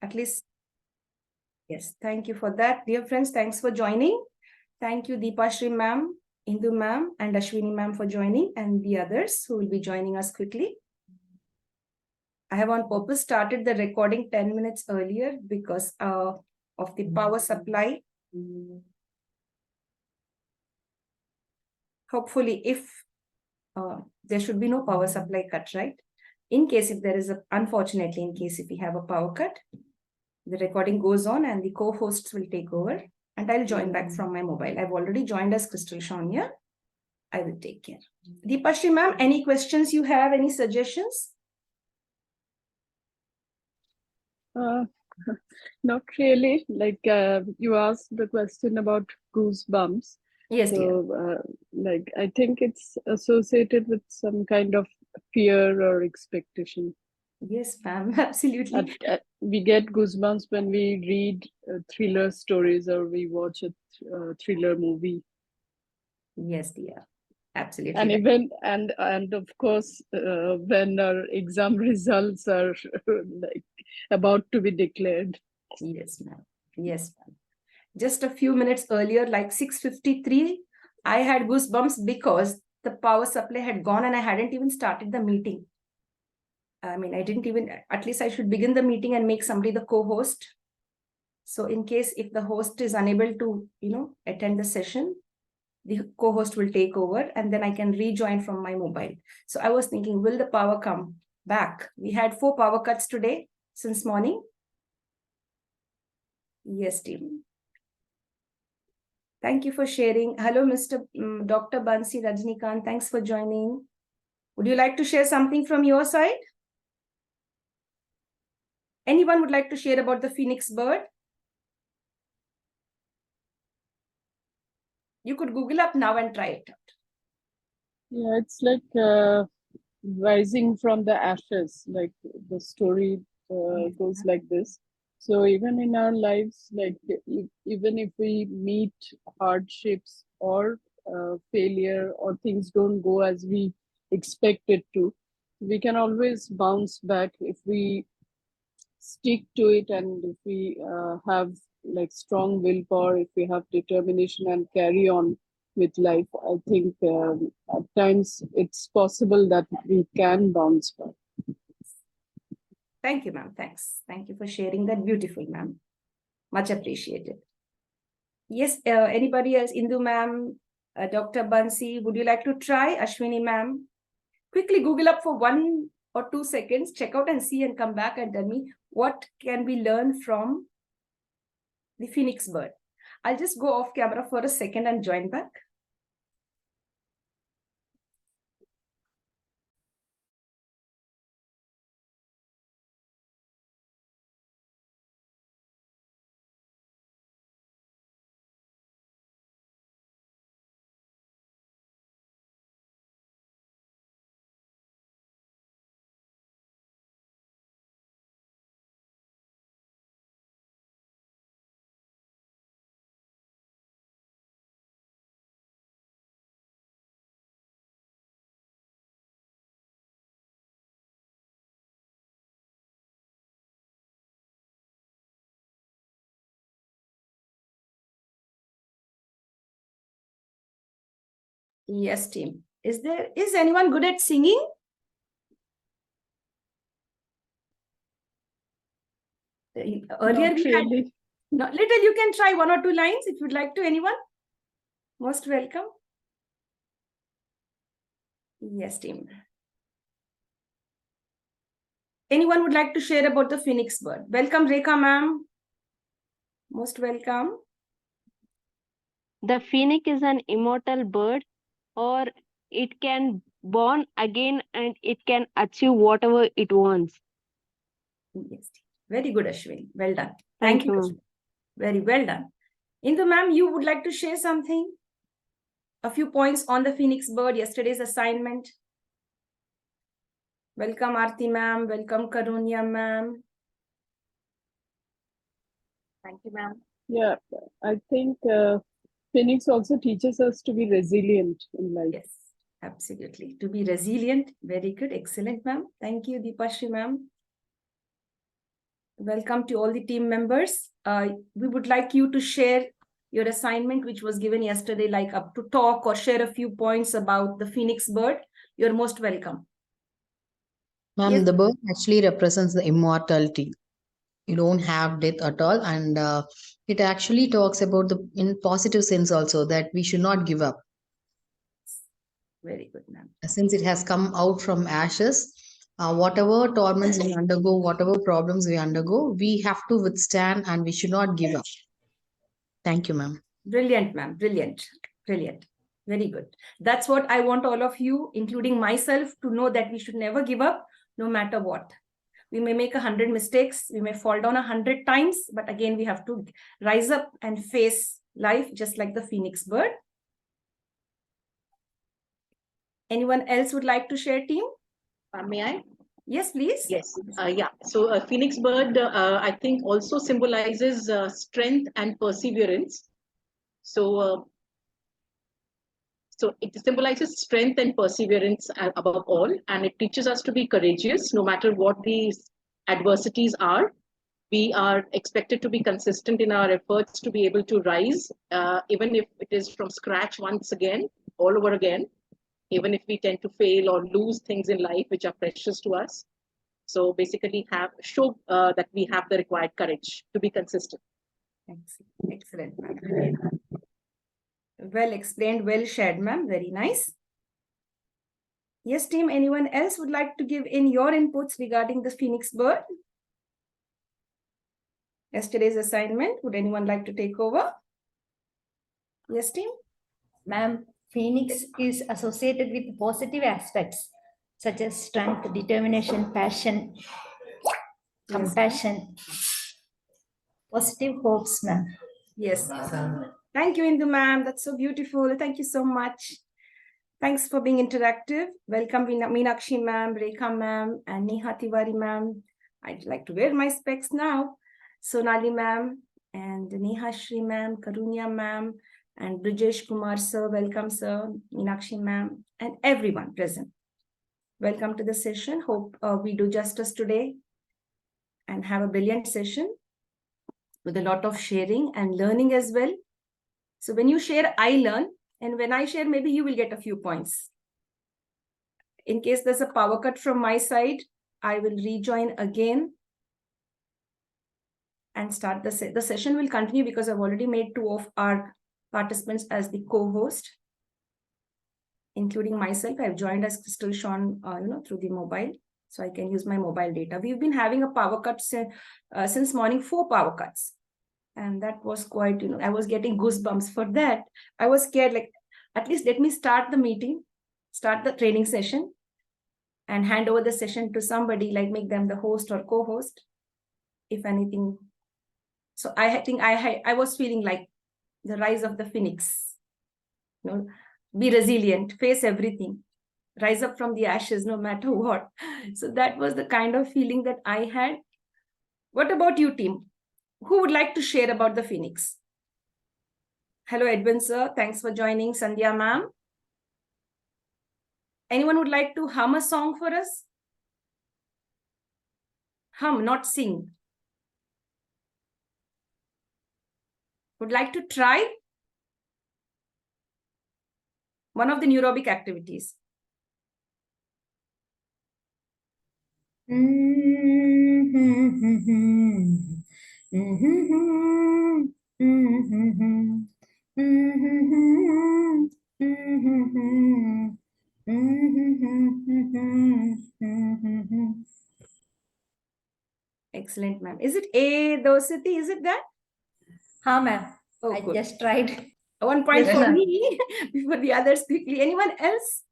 At least, yes. Thank you for that. Dear friends, thanks for joining. Thank you, Deepashri ma'am, Indu ma'am, and Ashwini ma'am for joining, and the others who will be joining us quickly. I have on purpose started the recording 10 minutes earlier because of the power supply. Hopefully, if there should be no power supply cut, right? In case if there is unfortunately, in case if we have a power cut, the recording goes on and the co-hosts will take over and I'll join back from my mobile. I've already joined as Crystal Shania. I will take care. Deepashri ma'am, any questions you have, any suggestions? Not really. Like you asked the question about goosebumps. Yes, dear. So, like I think it's associated with some kind of fear or expectation. Yes, ma'am, absolutely. We get goosebumps when we read thriller stories or we watch a thriller movie. Yes, dear. Absolutely. And even and of course when our exam results are like about to be declared. Yes, ma'am. Yes, ma'am. Just a few minutes earlier, like 6:53, I had goosebumps because the power supply had gone and I hadn't even started the meeting. I mean, I didn't even, at least I should begin the meeting and make somebody the co-host. So in case if the host is unable to, attend the session, the co-host will take over and then I can rejoin from my mobile. So I was thinking, will the power come back? We had 4 power cuts today since morning. Yes, team. Thank you for sharing. Hello, Dr. Bansi Rajnikant. Thanks for joining. Would you like to share something from your side? Anyone would like to share about the phoenix bird? You could Google up now and try it out. Yeah, it's like rising from the ashes, like the story goes like this. So even in our lives, like even if we meet hardships or failure or things don't go as we expect it to, we can always bounce back if we stick to it and if we have like strong willpower, if we have determination and carry on with life. I think at times it's possible that we can bounce back. Thank you, ma'am. Thanks. Thank you for sharing that. Beautiful, ma'am. Much appreciated. Yes, anybody else? Indu ma'am, Dr. Bansi, would you like to try? Ashwini ma'am? Quickly Google up for 1 or 2 seconds, check out and see and come back and tell me what can we learn from the phoenix bird. I'll just go off camera for a second and join back. Yes, team. Is anyone good at singing? Earlier we had little. You can try 1 or 2 lines if you'd like to. Anyone? Most welcome. Yes, team. Anyone would like to share about the phoenix bird? Welcome, Rekha ma'am. Most welcome. The phoenix is an immortal bird, or it can born again and it can achieve whatever it wants. Yes, very good, Ashwini. Well done. Thank you. you. Very well done. Indu ma'am, you would like to share something? A few points on the phoenix bird, yesterday's assignment. Welcome, Aarti ma'am. Welcome, Karunya ma'am. Thank you, ma'am. Yeah, I think phoenix also teaches us to be resilient in life. Yes, absolutely. To be resilient. Very good. Excellent, ma'am. Thank you, Deepashri ma'am. Welcome to all the team members. We would like you to share your assignment, which was given yesterday, like up to talk or share a few points about the phoenix bird. You're most welcome. Ma'am, Yes. the bird actually represents the immortality. You don't have death at all, and it actually talks about the in positive sense also that we should not give up. Very good, ma'am. Since it has come out from ashes, whatever torments we undergo, whatever problems we undergo, we have to withstand and we should not give up. Thank you, ma'am. Brilliant, ma'am. Brilliant. Brilliant. Very good. That's what I want all of you, including myself, to know, that we should never give up, no matter what. We may make 100 mistakes, we may fall down 100 times, but again, we have to rise up and face life just like the phoenix bird. Anyone else would like to share, team? May I? Yes, please. Yes. Yeah. So phoenix bird, I think, also symbolizes strength and perseverance. So it symbolizes strength and perseverance above all, and it teaches us to be courageous no matter what these adversities are. We are expected to be consistent in our efforts to be able to rise, even if it is from scratch once again, all over again, even if we tend to fail or lose things in life which are precious to us. So basically show that we have the required courage to be consistent. Excellent, ma'am. Well explained, well shared, ma'am. Very nice. Yes, team, anyone else would like to give in your inputs regarding the phoenix bird? Yesterday's assignment, would anyone like to take over? Yes, team? Ma'am, phoenix is associated with positive aspects such as strength, determination, passion, compassion, positive hopes, ma'am. Yes. Thank you, Indu ma'am. That's so beautiful. Thank you so much. Thanks for being interactive. Welcome, Meenakshi ma'am, Rekha ma'am, and Neha Tiwari ma'am. I'd like to wear my specs now. Sonali ma'am, and Neha Shri ma'am, Karunya ma'am, and Brijesh Kumar sir. Welcome, sir. Meenakshi ma'am, and everyone present. Welcome to the session. Hope we do justice today and have a brilliant session with a lot of sharing and learning as well. So when you share, I learn. And when I share, maybe you will get a few points. In case there's a power cut from my side, I will rejoin again and start the session will continue because I've already made 2 of our participants as the co-host, including myself. I've joined as Crystal Sean, through the mobile, so I can use my mobile data. We've been having a power cut since morning, 4 power cuts. And that was quite, I was getting goosebumps for that. I was scared, like, at least let me start the meeting, start the training session, and hand over the session to somebody, like make them the host or co-host, if anything. So I think I was feeling like the rise of the phoenix. Be resilient, face everything, rise up from the ashes, no matter what. So that was the kind of feeling that I had. What about you, team? Who would like to share about the phoenix? Hello, Edwin sir. Thanks for joining. Sandhya ma'am. Anyone would like to hum a song for us? Hum, not sing. Would like to try? One of the neurobic activities. Excellent, ma'am. Is it A Dosati? Is it that? Ha, ma'am. Oh, I good. just tried. 1 point Yes, for ma'am. me before the others quickly. Anyone else?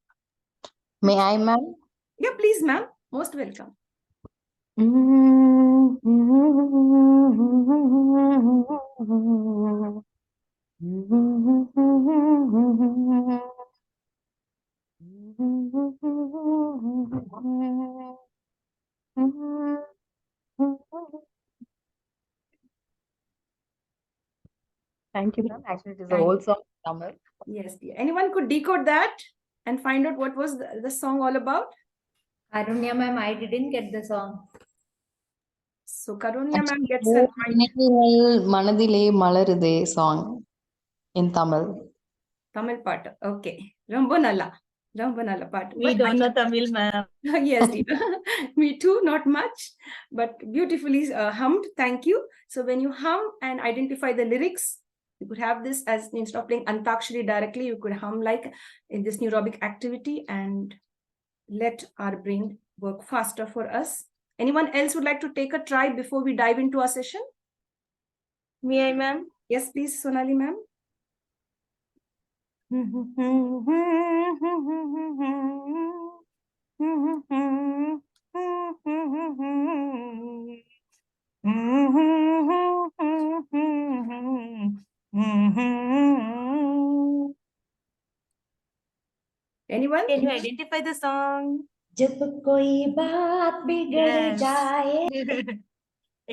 May I, ma'am? Yeah, please, ma'am. Most welcome. Thank you, ma'am. Actually, it is Thank also Tamil. Yes, dear. Anyone could decode that and find out what was the song all about? Arunya, ma'am, I didn't get the song. So Karunya ma'am gets a point. நினைவுகள் மனதிலே மலருதே song in Tamil. Tamil part. Okay. Rombo nalla. Rombo nalla part. We don't know Tamil, ma'am. Yes, Dina. Me too, not much, but beautifully hummed. Thank you. So when you hum and identify the lyrics, you could have this as instead of playing Antakshari directly, you could hum like in this neurobic activity and let our brain work faster for us. Anyone else would like to take a try before we dive into our session? May I, ma'am? Yes, please, Sonali ma'am. Anyone? Can you identify the song? जब कोई बात बिगड़ Yes. जाए. Yeah, please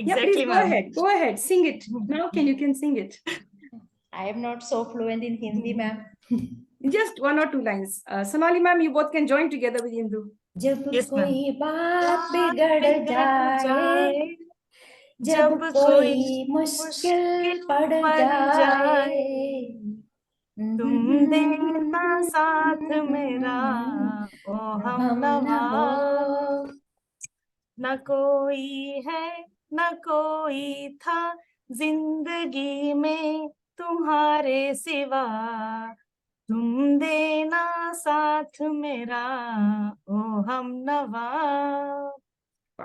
Exactly, go ma'am. ahead. Go ahead. Sing it. Now you can sing it. I am not so fluent in Hindi, ma'am. Just one or two lines. Sonali ma'am, you both can join together with Hindu. जब Yes, ma'am. कोई बात बिगड़ जाए, जब जब कोई कोई मुश्किल पड़ पड़ जाए, तुम देना साथ मेरा, ओ हम नवा। न कोई है न कोई था जिंदगी में तुम्हारे सिवा, तुम देना साथ मेरा, ओ हम नवा।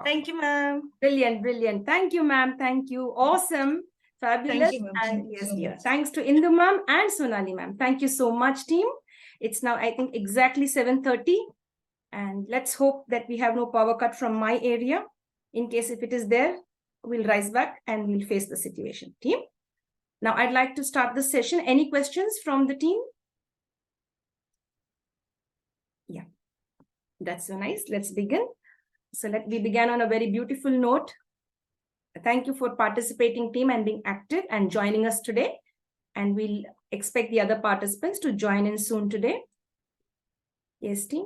Thank you, ma'am. Brilliant, brilliant. Thank you, ma'am. Thank you. Awesome. Fabulous. Thank you, ma'am. And Thank you yes, so dear. much. Thanks to Indu ma'am and Sonali ma'am. Thank you so much, team. It's now, I think, exactly 7:30. And let's hope that we have no power cut from my area. In case if it is there, we'll rise back and we'll face the situation. Team. Now, I'd like to start the session. Any questions from the team? Yeah, that's so nice. Let's begin. So we begin on a very beautiful note. Thank you for participating, team, and being active and joining us today. And we'll expect the other participants to join in soon today. Yes, team.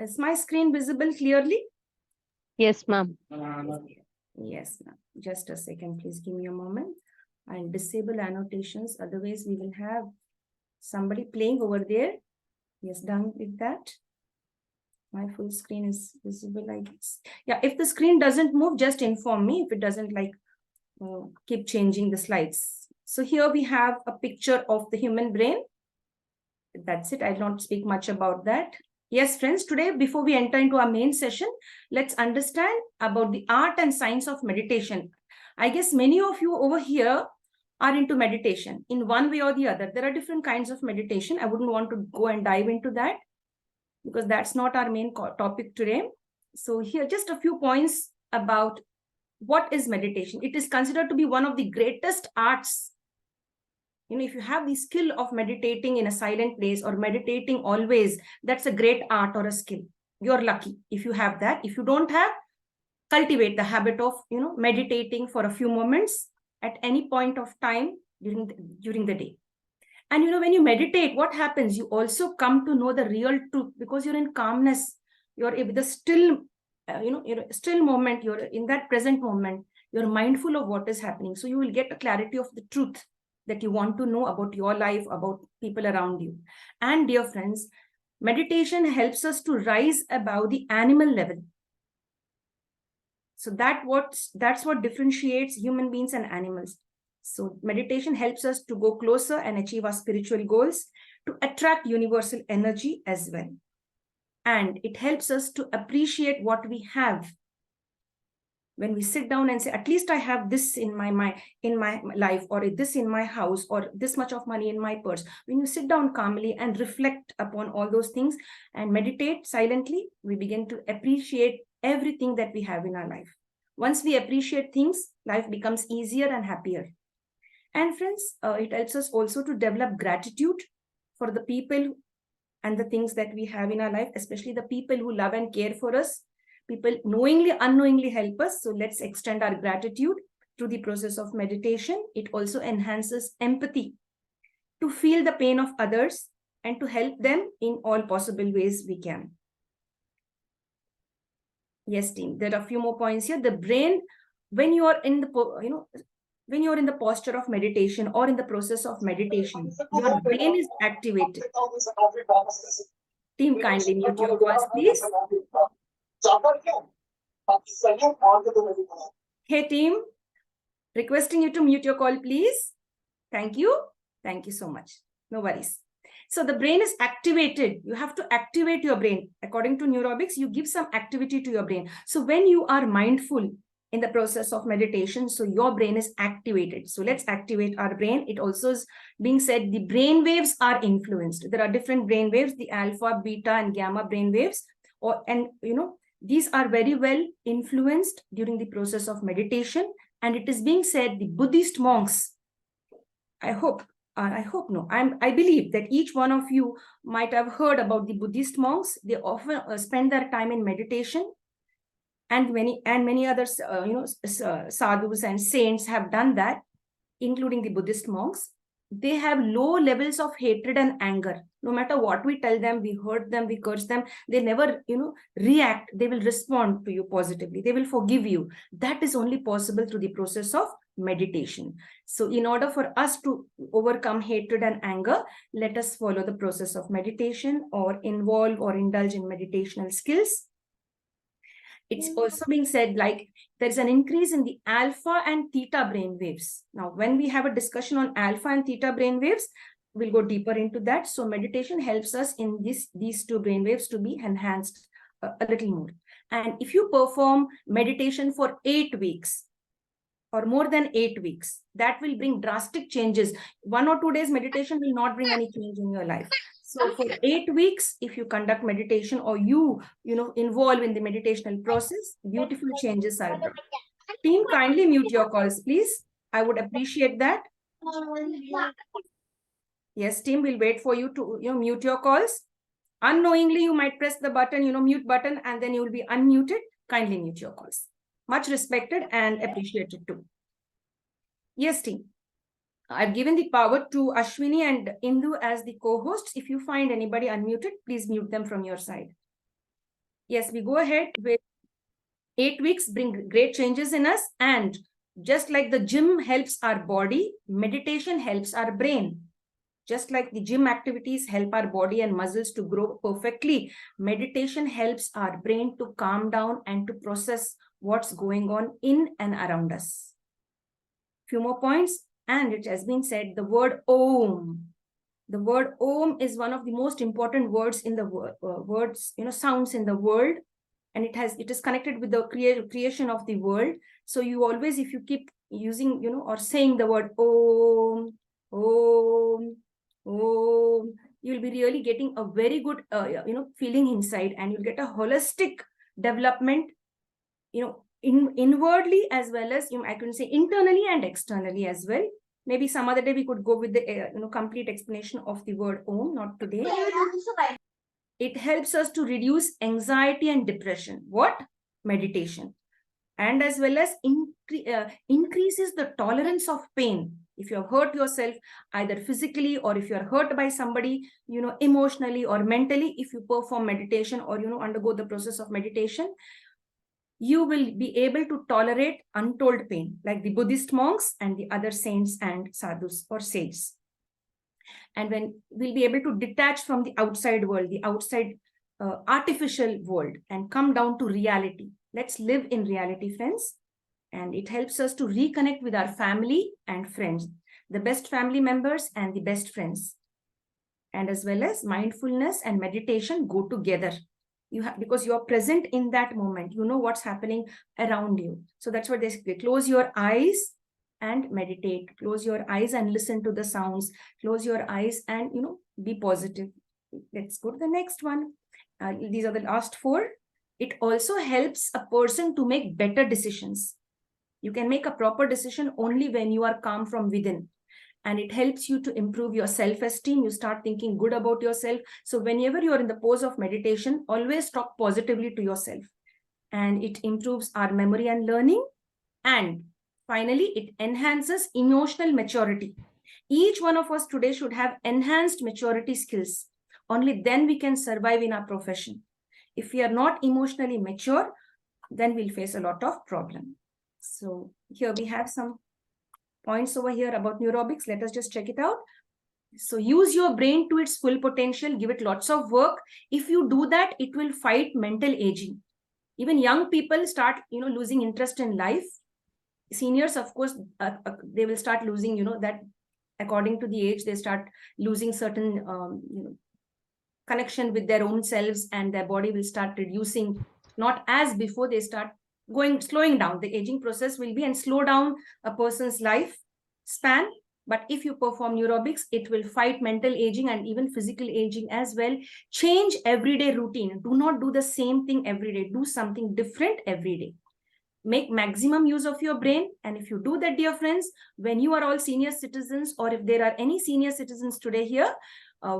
Is my screen visible clearly? Yes, ma'am. Yes, ma'am. Just a second, please give me a moment. I'll disable annotations. Otherwise, we will have somebody playing over there. Yes, done with that. My full screen is visible, I guess. Yeah, if the screen doesn't move, just inform me if it doesn't like keep changing the slides. So here we have a picture of the human brain. That's it. I'll not speak much about that. Yes, friends, today, before we enter into our main session, let's understand about the art and science of meditation. I guess many of you over here are into meditation in one way or the other. There are different kinds of meditation. I wouldn't want to go and dive into that because that's not our main topic today. So here, just a few points about what is meditation. It is considered to be one of the greatest arts. You know, if you have the skill of meditating in a silent place or meditating always, that's a great art or a skill. You're lucky if you have that. If you don't have, cultivate the habit of, you know, meditating for a few moments at any point of time during the day. And, you know, when you meditate, what happens? You also come to know the real truth because you're in calmness. You're with the still, still moment. You're in that present moment. You're mindful of what is happening. So you will get a clarity of the truth that you want to know about your life, about people around you. And dear friends, meditation helps us to rise above the animal level. So that's what differentiates human beings and animals. So meditation helps us to go closer and achieve our spiritual goals, to attract universal energy as well. And it helps us to appreciate what we have. When we sit down and say, at least I have this in my mind, in my life, or this in my house, or this much of money in my purse. When you sit down calmly and reflect upon all those things and meditate silently, we begin to appreciate everything that we have in our life. Once we appreciate things, life becomes easier and happier. And friends, it helps us also to develop gratitude for the people and the things that we have in our life, especially the people who love and care for us. People knowingly, unknowingly help us. So let's extend our gratitude through the process of meditation. It also enhances empathy to feel the pain of others and to help them in all possible ways we can. Yes, team. There are a few more points here. The brain, when you are in the, when you're in the posture of meditation or in the process of meditation, your brain is activated. Team, kindly mute your voice, please. Hey, team, requesting you to mute your call, please. Thank you. Thank you so much. No worries. So the brain is activated. You have to activate your brain. According to Neurobics, you give some activity to your brain. So when you are mindful in the process of meditation, so your brain is activated. So let's activate our brain. It also is being said the brain waves are influenced. There are different brain waves, the alpha, beta, and gamma brain waves. These are very well influenced during the process of meditation. And it is being said the Buddhist monks, I believe that each one of you might have heard about the Buddhist monks. They often spend their time in meditation, and many other sadhus and saints have done that, including the Buddhist monks. They have low levels of hatred and anger. No matter what we tell them, we hurt them, we curse them, they never react. They will respond to you positively. They will forgive you. That is only possible through the process of meditation. So in order for us to overcome hatred and anger, let us follow the process of meditation or involve or indulge in meditational skills. It's also being said like there's an increase in the alpha and theta brain waves. Now, when we have a discussion on alpha and theta brain waves, we'll go deeper into that. So meditation helps us in these two brain waves to be enhanced a little more. And if you perform meditation for 8 weeks, or more than 8 weeks, that will bring drastic changes. 1 or 2 days meditation will not bring any change in your life. So for 8 weeks, if you conduct meditation or you involve in the meditational process, beautiful changes are brought. Team, kindly mute your calls, please. I would appreciate that. Yes, team, we'll wait for you to mute your calls. Unknowingly, you might press the button, mute button, and then you will be unmuted. Kindly mute your calls. Much respected and appreciated too. Yes, team. I've given the power to Ashwini and Indu as the co-hosts. If you find anybody unmuted, please mute them from your side. Yes, we go ahead with 8 weeks, bring great changes in us. And just like the gym helps our body, meditation helps our brain. Just like the gym activities help our body and muscles to grow perfectly, meditation helps our brain to calm down and to process what's going on in and around us. Few more points. And it has been said, the word Om. The word Om is one of the most important words in the sounds in the world. And it is connected with the creation of the world. So you always, if you keep using, or saying the word Om, Om, Om, you'll be really getting a very good, feeling inside, and you'll get a holistic development, inwardly as well as, I can say internally and externally as well. Maybe some other day we could go with the complete explanation of the word Om, not today. It helps us to reduce anxiety and depression. What? Meditation. And as well as increases the tolerance of pain. If you have hurt yourself, either physically or if you are hurt by somebody, emotionally or mentally, if you perform meditation or, undergo the process of meditation, you will be able to tolerate untold pain, like the Buddhist monks and the other saints and sadhus or sages. And when we'll be able to detach from the outside world, the outside artificial world, and come down to reality. Let's live in reality, friends. And it helps us to reconnect with our family and friends, the best family members and the best friends. And as well as mindfulness and meditation go together. Because you are present in that moment, you know what's happening around you. So that's what they say. Close your eyes and meditate. Close your eyes and listen to the sounds. Close your eyes and, be positive. Let's go to the next one. These are the last 4. It also helps a person to make better decisions. You can make a proper decision only when you are calm from within. And it helps you to improve your self-esteem. You start thinking good about yourself. So whenever you're in the pose of meditation, always talk positively to yourself. And it improves our memory and learning. And finally, it enhances emotional maturity. Each one of us today should have enhanced maturity skills. Only then we can survive in our profession. If we are not emotionally mature, then we'll face a lot of problem. So here we have some points over here about neurobics. Let us just check it out. So use your brain to its full potential, give it lots of work. If you do that, it will fight mental aging. Even young people start, losing interest in life. Seniors, of course, they will start losing, that according to the age, they start losing certain, connection with their own selves, and their body will start reducing, not as before. They start slowing down. The aging process will be and slow down a person's life span. But if you perform neurobics, it will fight mental aging and even physical aging as well. Change everyday routine. Do not do the same thing every day. Do something different every day. Make maximum use of your brain. And if you do that, dear friends, when you are all senior citizens, or if there are any senior citizens today here,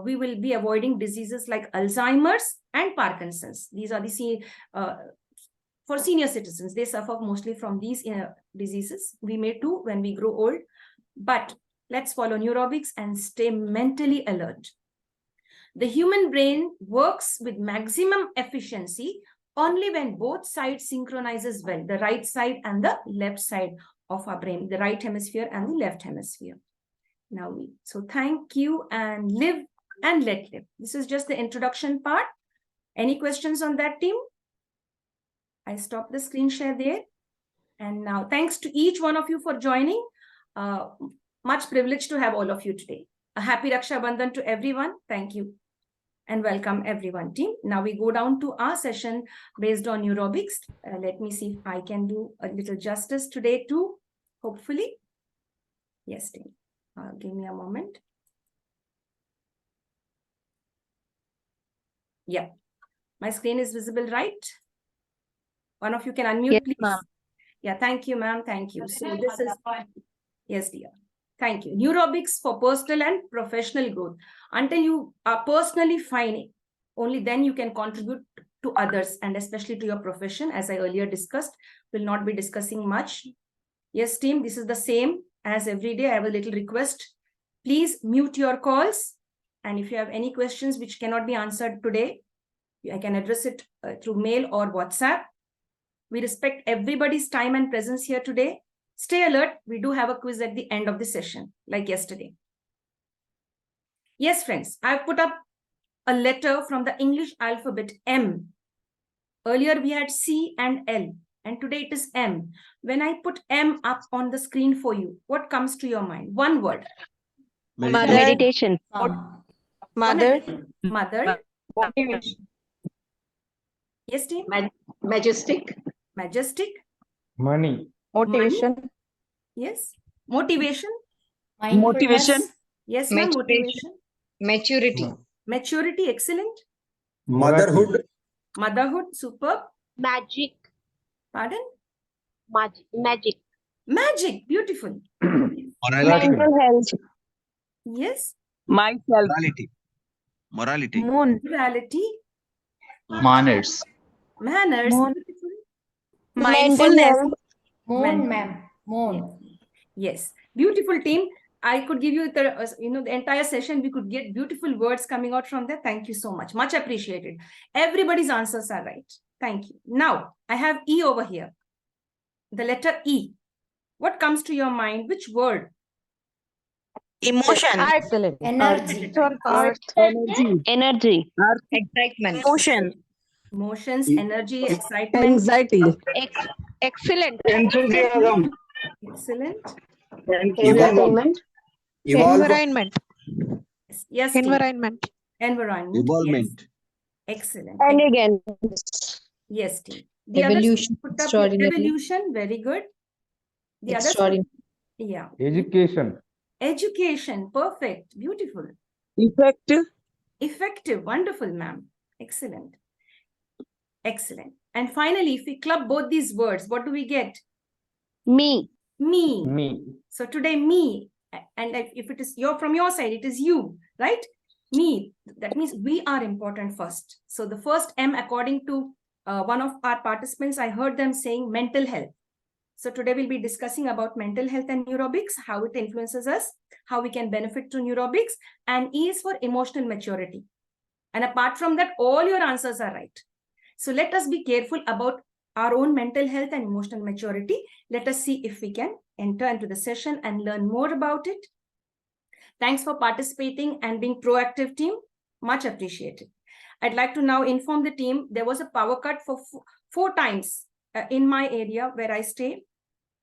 we will be avoiding diseases like Alzheimer's and Parkinson's. These are the for senior citizens. They suffer mostly from these diseases. We may too when we grow old. But let's follow neurobics and stay mentally alert. The human brain works with maximum efficiency only when both sides synchronizes well, the right side and the left side of our brain, the right hemisphere and the left hemisphere. So thank you, and live and let live. This is just the introduction part. Any questions on that, team? I stop the screen share there. And now thanks to each one of you for joining. Much privilege to have all of you today. A happy Raksha Bandhan to everyone. Thank you. And welcome everyone, team. Now we go down to our session based on neurobics. Let me see if I can do a little justice today too, hopefully. Yes, team. Give me a moment. Yeah. My screen is visible, right? One of you can unmute, Yes, please. ma'am. Yeah, thank you, ma'am. Thank you. So this is, yes, dear. Thank you. Neurobics for personal and professional growth. Until you are personally fine, only then you can contribute to others, and especially to your profession. As I earlier discussed, will not be discussing much. Yes, team, this is the same as every day. I have a little request. Please mute your calls. And if you have any questions which cannot be answered today, I can address it through mail or WhatsApp. We respect everybody's time and presence here today. Stay alert. We do have a quiz at the end of the session, like yesterday. Yes, friends, I've put up a letter from the English alphabet M. Earlier, we had C and L, and today it is M. When I put M up on the screen for you, what comes to your mind? One word. Meditation. Mother. Mother. Yes, team. Majestic. Majestic. Money. Motivation. Yes. Motivation. Motivation. Yes, ma'am. Motivation. Maturity. Maturity. Excellent. Motherhood. Motherhood. Superb. Magic. Pardon? Magic. Magic. Beautiful. Mental health. Yes. Myself. Morality. Morality. Manners. Manners. Beautiful. Mindfulness. Moon, ma'am. Moon. Yes. Beautiful, team. I could give you the entire session. We could get beautiful words coming out from there. Thank you so much. Much appreciated. Everybody's answers are right. Thank you. Now, I have E over here. The letter E. What comes to your mind? Which word? Emotion. Excellent. Energy. Energy. Excitement. Emotion. Emotions, energy, excitement. Anxiety. Excellent. Enthusiasm. Excellent. Entertainment. Environment. Yes, team. Environment. Environment. Involvement. Yes. Excellent. Elegance. Yes, team. The other Evolution. put up Extraordinary. evolution. Very good. The other Extraordinary. yeah. Education. Education. Perfect. Beautiful. Effective. Effective. Wonderful, ma'am. Excellent. Excellent. And finally, if we club both these words, what do we get? Me. Me. Me. So today, me. And if it is from your side, it is you, right? Me. That means we are important first. So the first M, according to one of our participants, I heard them saying mental health. So today we'll be discussing about mental health and neurobics, how it influences us, how we can benefit to neurobics, and E is for emotional maturity. And apart from that, all your answers are right. So let us be careful about our own mental health and emotional maturity. Let us see if we can enter into the session and learn more about it. Thanks for participating and being proactive, team. Much appreciated. I'd like to now inform the team there was a power cut for four times in my area where I stay.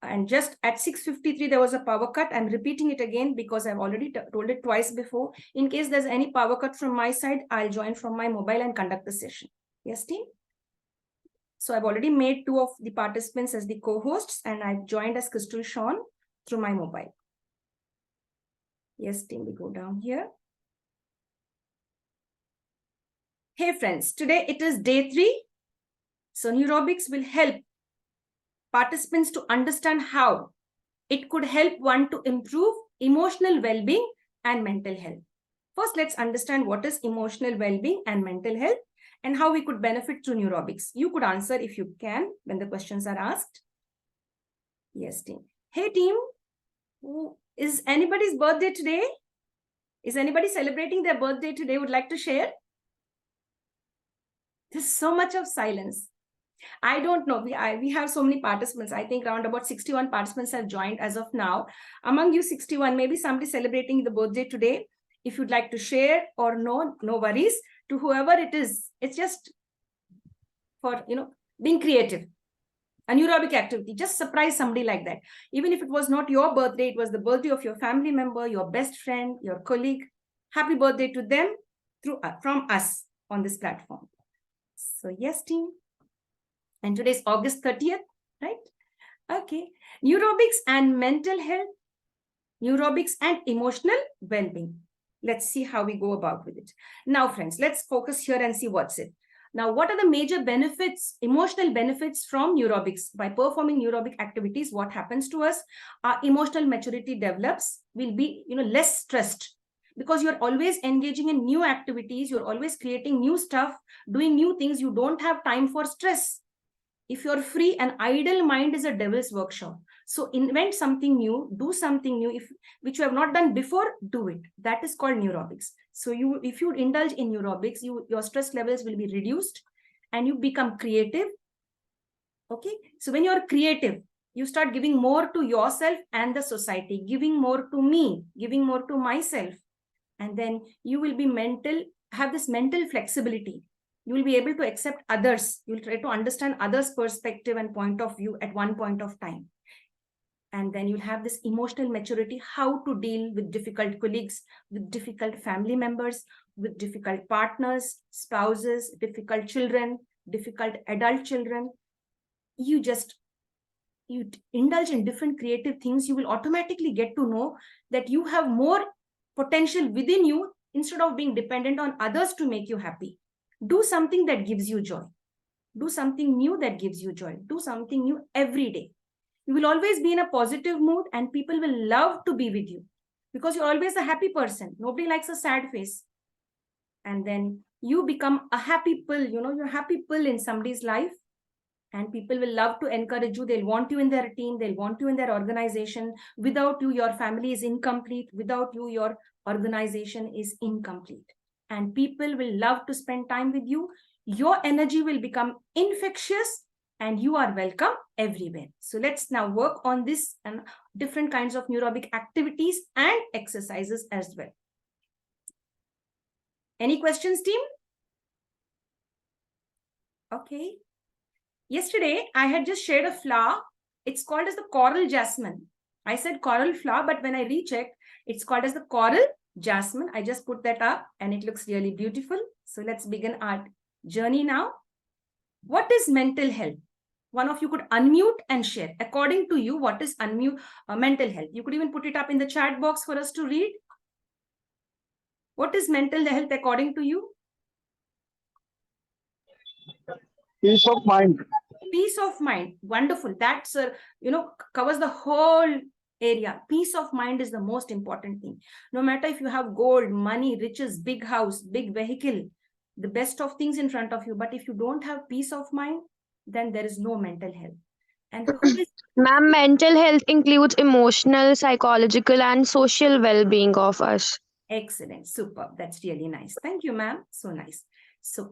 And just at 6:53, there was a power cut. I'm repeating it again because I've already told it twice before. In case there's any power cut from my side, I'll join from my mobile and conduct the session. Yes, team? So I've already made 2 of the participants as the co-hosts, and I've joined as Crystal Sean through my mobile. Yes, team, we go down here. Hey friends, today it is day 3. So Neurobics will help participants to understand how it could help one to improve emotional well-being and mental health. First, let's understand what is emotional well-being and mental health and how we could benefit through Neurobics. You could answer if you can when the questions are asked. Yes, team. Hey, team. Is anybody's birthday today? Is anybody celebrating their birthday today? Would like to share? There's so much of silence. I don't know. We have so many participants. I think around about 61 participants have joined as of now. Among you 61, maybe somebody celebrating the birthday today. If you'd like to share or no worries. To whoever it is, it's just for, being creative. A neurobic activity. Just surprise somebody like that. Even if it was not your birthday, it was the birthday of your family member, your best friend, your colleague. Happy birthday to them from us on this platform. So yes, team. And today is August 30th, right? Okay. Neurobics and mental health, neurobics and emotional well-being. Let's see how we go about with it. Now, friends, let's focus here and see what's it. Now, what are the major benefits, emotional benefits from neurobics? By performing neurobic activities, what happens to us? Our emotional maturity develops. We'll be, less stressed because you're always engaging in new activities. You're always creating new stuff, doing new things. You don't have time for stress. If you're free, an idle mind is a devil's workshop. So invent something new, do something new, which you have not done before, do it. That is called neurobics. So if you indulge in neurobics, your stress levels will be reduced and you become creative. Okay. So when you're creative, you start giving more to yourself and the society, giving more to me, giving more to myself. And then you will be have this mental flexibility. You will be able to accept others. You'll try to understand others' perspective and point of view at one point of time. And then you'll have this emotional maturity, how to deal with difficult colleagues, with difficult family members, with difficult partners, spouses, difficult children, difficult adult children. You indulge in different creative things. You will automatically get to know that you have more potential within you instead of being dependent on others to make you happy. Do something that gives you joy. Do something new that gives you joy. Do something new every day. You will always be in a positive mood and people will love to be with you because you're always a happy person. Nobody likes a sad face. And then you become a happy pill, you're a happy pill in somebody's life and people will love to encourage you. They'll want you in their team. They'll want you in their organization. Without you, your family is incomplete. Without you, your organization is incomplete. And people will love to spend time with you. Your energy will become infectious and you are welcome everywhere. So let's now work on this and different kinds of neurobic activities and exercises as well. Any questions, team? Okay. Yesterday, I had just shared a flower. It's called as the coral jasmine. I said coral flower, but when I rechecked, it's called as the coral jasmine. I just put that up and it looks really beautiful. So let's begin our journey now. What is mental health? One of you could unmute and share. According to you, what is mental health? You could even put it up in the chat box for us to read. What is mental health according to you? Peace of mind. Peace of mind. Wonderful. That's, covers the whole area. Peace of mind is the most important thing. No matter if you have gold, money, riches, big house, big vehicle, the best of things in front of you. But if you don't have peace of mind, then there is no mental health. And ma'am, mental health includes emotional, psychological, and social well-being of us. Excellent. Superb. That's really nice. Thank you, ma'am. So nice. So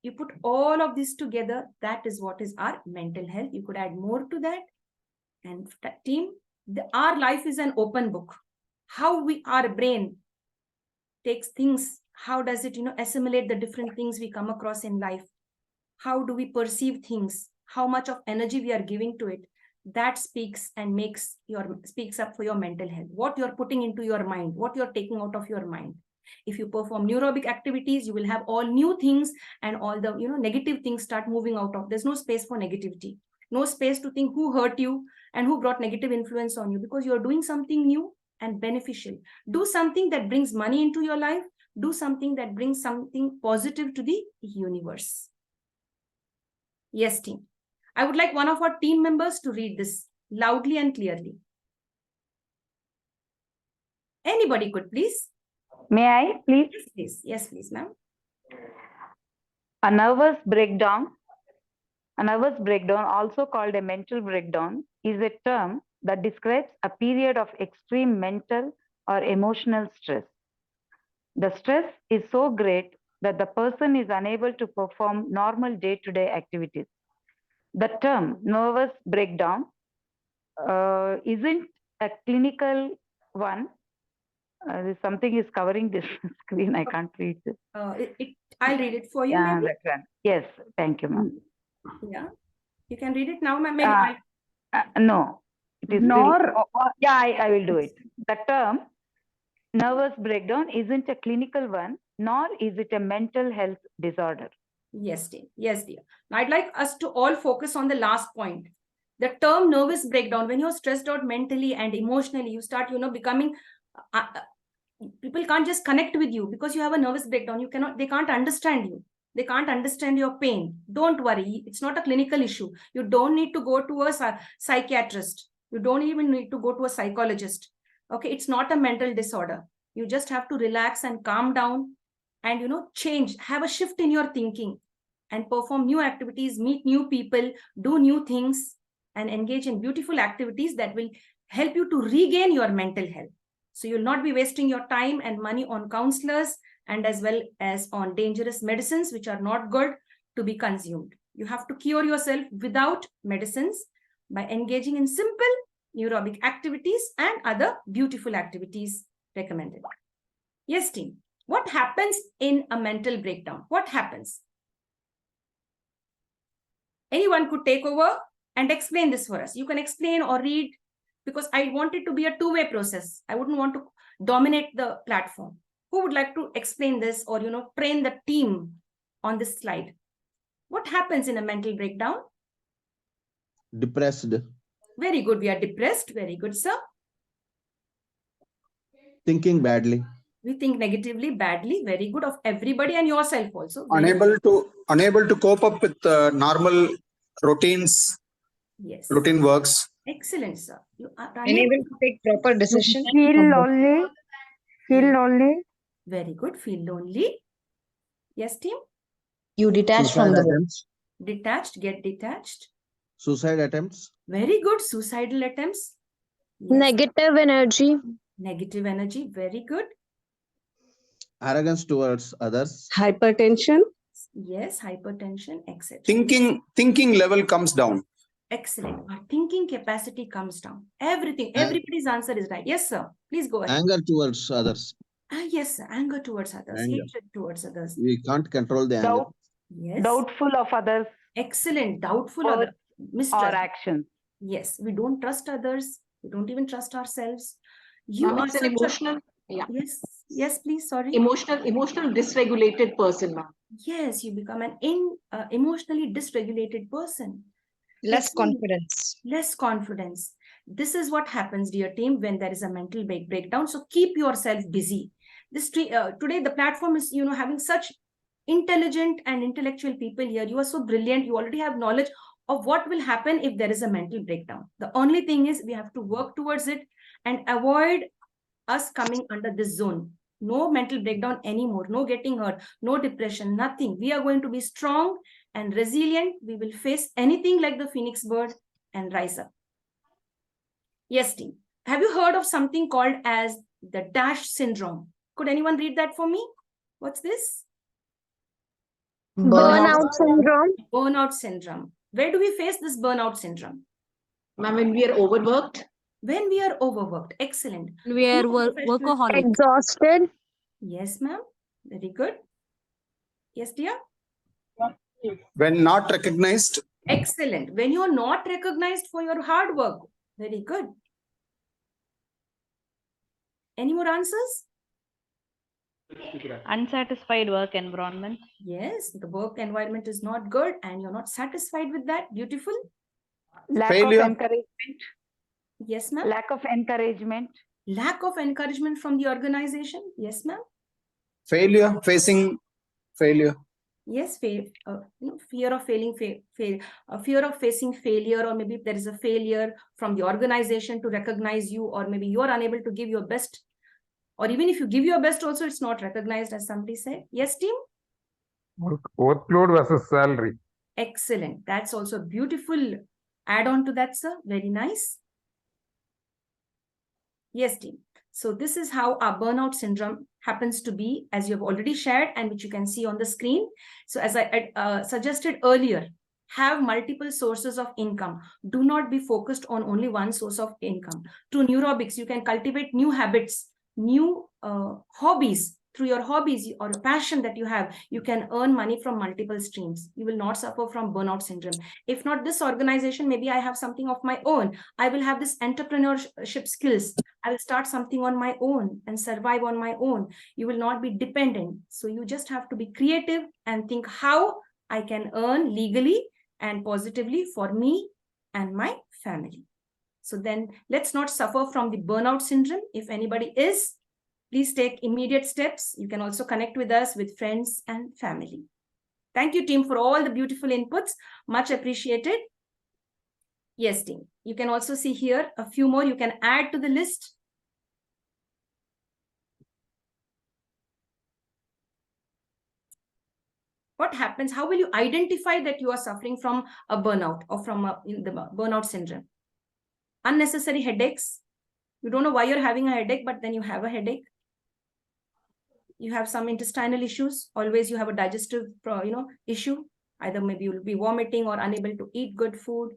You put all of this together, that is what is our mental health. You could add more to that. And team, our life is an open book. How our brain takes things, how does it, assimilate the different things we come across in life? How do we perceive things? How much of energy we are giving to it? That speaks up for your mental health. What you're putting into your mind, what you're taking out of your mind. If you perform neurobic activities, you will have all new things, and all the negative things start moving out of. There's no space for negativity, no space to think who hurt you and who brought negative influence on you, because you're doing something new and beneficial. Do something that brings money into your life. Do something that brings something positive to the universe. Yes, team. I would like one of our team members to read this loudly and clearly. Anybody could, please. May I, please? Yes, please. Yes, please, ma'am. A nervous breakdown, also called a mental breakdown, is a term that describes a period of extreme mental or emotional stress. The stress is so great that the person is unable to perform normal day-to-day activities. The term nervous breakdown isn't a clinical one. Something is covering this screen. I can't read it. I'll read it for you. Yeah, maybe? that one. Yes, thank you, ma'am. Yeah, you can read it now, ma'am. No, it is I will do it. The term nervous breakdown isn't a clinical one, nor is it a mental health disorder. Yes, dear. Yes, dear. Now, I'd like us to all focus on the last point. The term nervous breakdown, when you're stressed out mentally and emotionally, you start, becoming, people can't just connect with you because you have a nervous breakdown. They can't understand you. They can't understand your pain. Don't worry. It's not a clinical issue. You don't need to go to a psychiatrist. You don't even need to go to a psychologist. Okay. It's not a mental disorder. You just have to relax and calm down and, change, have a shift in your thinking and perform new activities, meet new people, do new things, and engage in beautiful activities that will help you to regain your mental health. So you'll not be wasting your time and money on counselors and as well as on dangerous medicines, which are not good to be consumed. You have to cure yourself without medicines by engaging in simple neurobic activities and other beautiful activities recommended. Yes, team. What happens in a mental breakdown? What happens? Anyone could take over and explain this for us. You can explain or read, because I want it to be a two-way process. I wouldn't want to dominate the platform. Who would like to explain this or, train the team on this slide? What happens in a mental breakdown? Depressed. Very good. We are depressed. Very good, sir. Thinking badly. We think negatively, badly. Very good. Of everybody and yourself also. Unable to cope up with normal routines. Yes. Routine works. Excellent, sir. You are Unable to take proper decision. Feel lonely. Very good. Feel lonely. Yes, team. You detach from the world. Detached. Get detached. Suicide attempts. Very good. Suicidal attempts. Yes. Negative energy. Negative energy. Very good. Arrogance towards others. Hypertension. Yes, hypertension, etc. Thinking level comes down. Excellent. Our thinking capacity comes down. Everybody's answer is right. Yes, sir. Please go ahead. Anger towards others. Yes, sir. Anger towards others. Anger. Hatred towards others. We can't control the anger. Yes. Doubtful of others. Excellent. Doubtful Or of mistrust. Or actions. Yes, we don't trust others. We don't even trust ourselves. It's an emotional. Yeah. Yes, please. Sorry. Emotional dysregulated person, ma'am. Yes, you become an emotionally dysregulated person. Less confidence. Less confidence. This is what happens, dear team, when there is a mental breakdown. So keep yourself busy. Today, the platform is, having such intelligent and intellectual people here. You are so brilliant. You already have knowledge of what will happen if there is a mental breakdown. The only thing is we have to work towards it and avoid us coming under this zone. No mental breakdown anymore. No getting hurt. No depression. Nothing. We are going to be strong and resilient. We will face anything like the phoenix bird and rise up. Yes, team. Have you heard of something called as the DASH syndrome? Could anyone read that for me? What's this? Burnout syndrome. Burnout syndrome. Where do we face this burnout syndrome? Ma'am, when we are overworked. When we are overworked. Excellent. We are workaholic. Exhausted. Yes, ma'am. Very good. Yes, dear. When not recognized. Excellent. When you're not recognized for your hard work. Very good. Any more answers? Unsatisfied work environment. Yes, the work environment is not good and you're not satisfied with that. Beautiful. Lack Failure. of encouragement. Yes, ma'am. Lack of encouragement. Lack of encouragement from the organization. Yes, ma'am. Failure. Facing failure. Yes, fear of failing, fear of facing failure, or maybe there is a failure from the organization to recognize you, or maybe you are unable to give your best, or even if you give your best also, it's not recognized, as somebody said. Yes, team? Workload versus salary. Excellent. That's also a beautiful add-on to that, sir. Very nice. Yes, team. So this is how our burnout syndrome happens to be, as you have already shared and which you can see on the screen. So as I suggested earlier, have multiple sources of income. Do not be focused on only one source of income. Through Neurobics, you can cultivate new habits, new hobbies. Through your hobbies or a passion that you have, you can earn money from multiple streams. You will not suffer from burnout syndrome. If not this organization, maybe I have something of my own. I will have this entrepreneurship skills. I will start something on my own and survive on my own. You will not be dependent. So you just have to be creative and think how I can earn legally and positively for me and my family. So then let's not suffer from the burnout syndrome. If anybody is, please take immediate steps. You can also connect with us with friends and family. Thank you, team, for all the beautiful inputs. Much appreciated. Yes, team. You can also see here a few more you can add to the list. What happens? How will you identify that you are suffering from a burnout or from the burnout syndrome? Unnecessary headaches. You don't know why you're having a headache, but then you have a headache. You have some intestinal issues. Always you have a digestive issue. Either maybe you'll be vomiting or unable to eat good food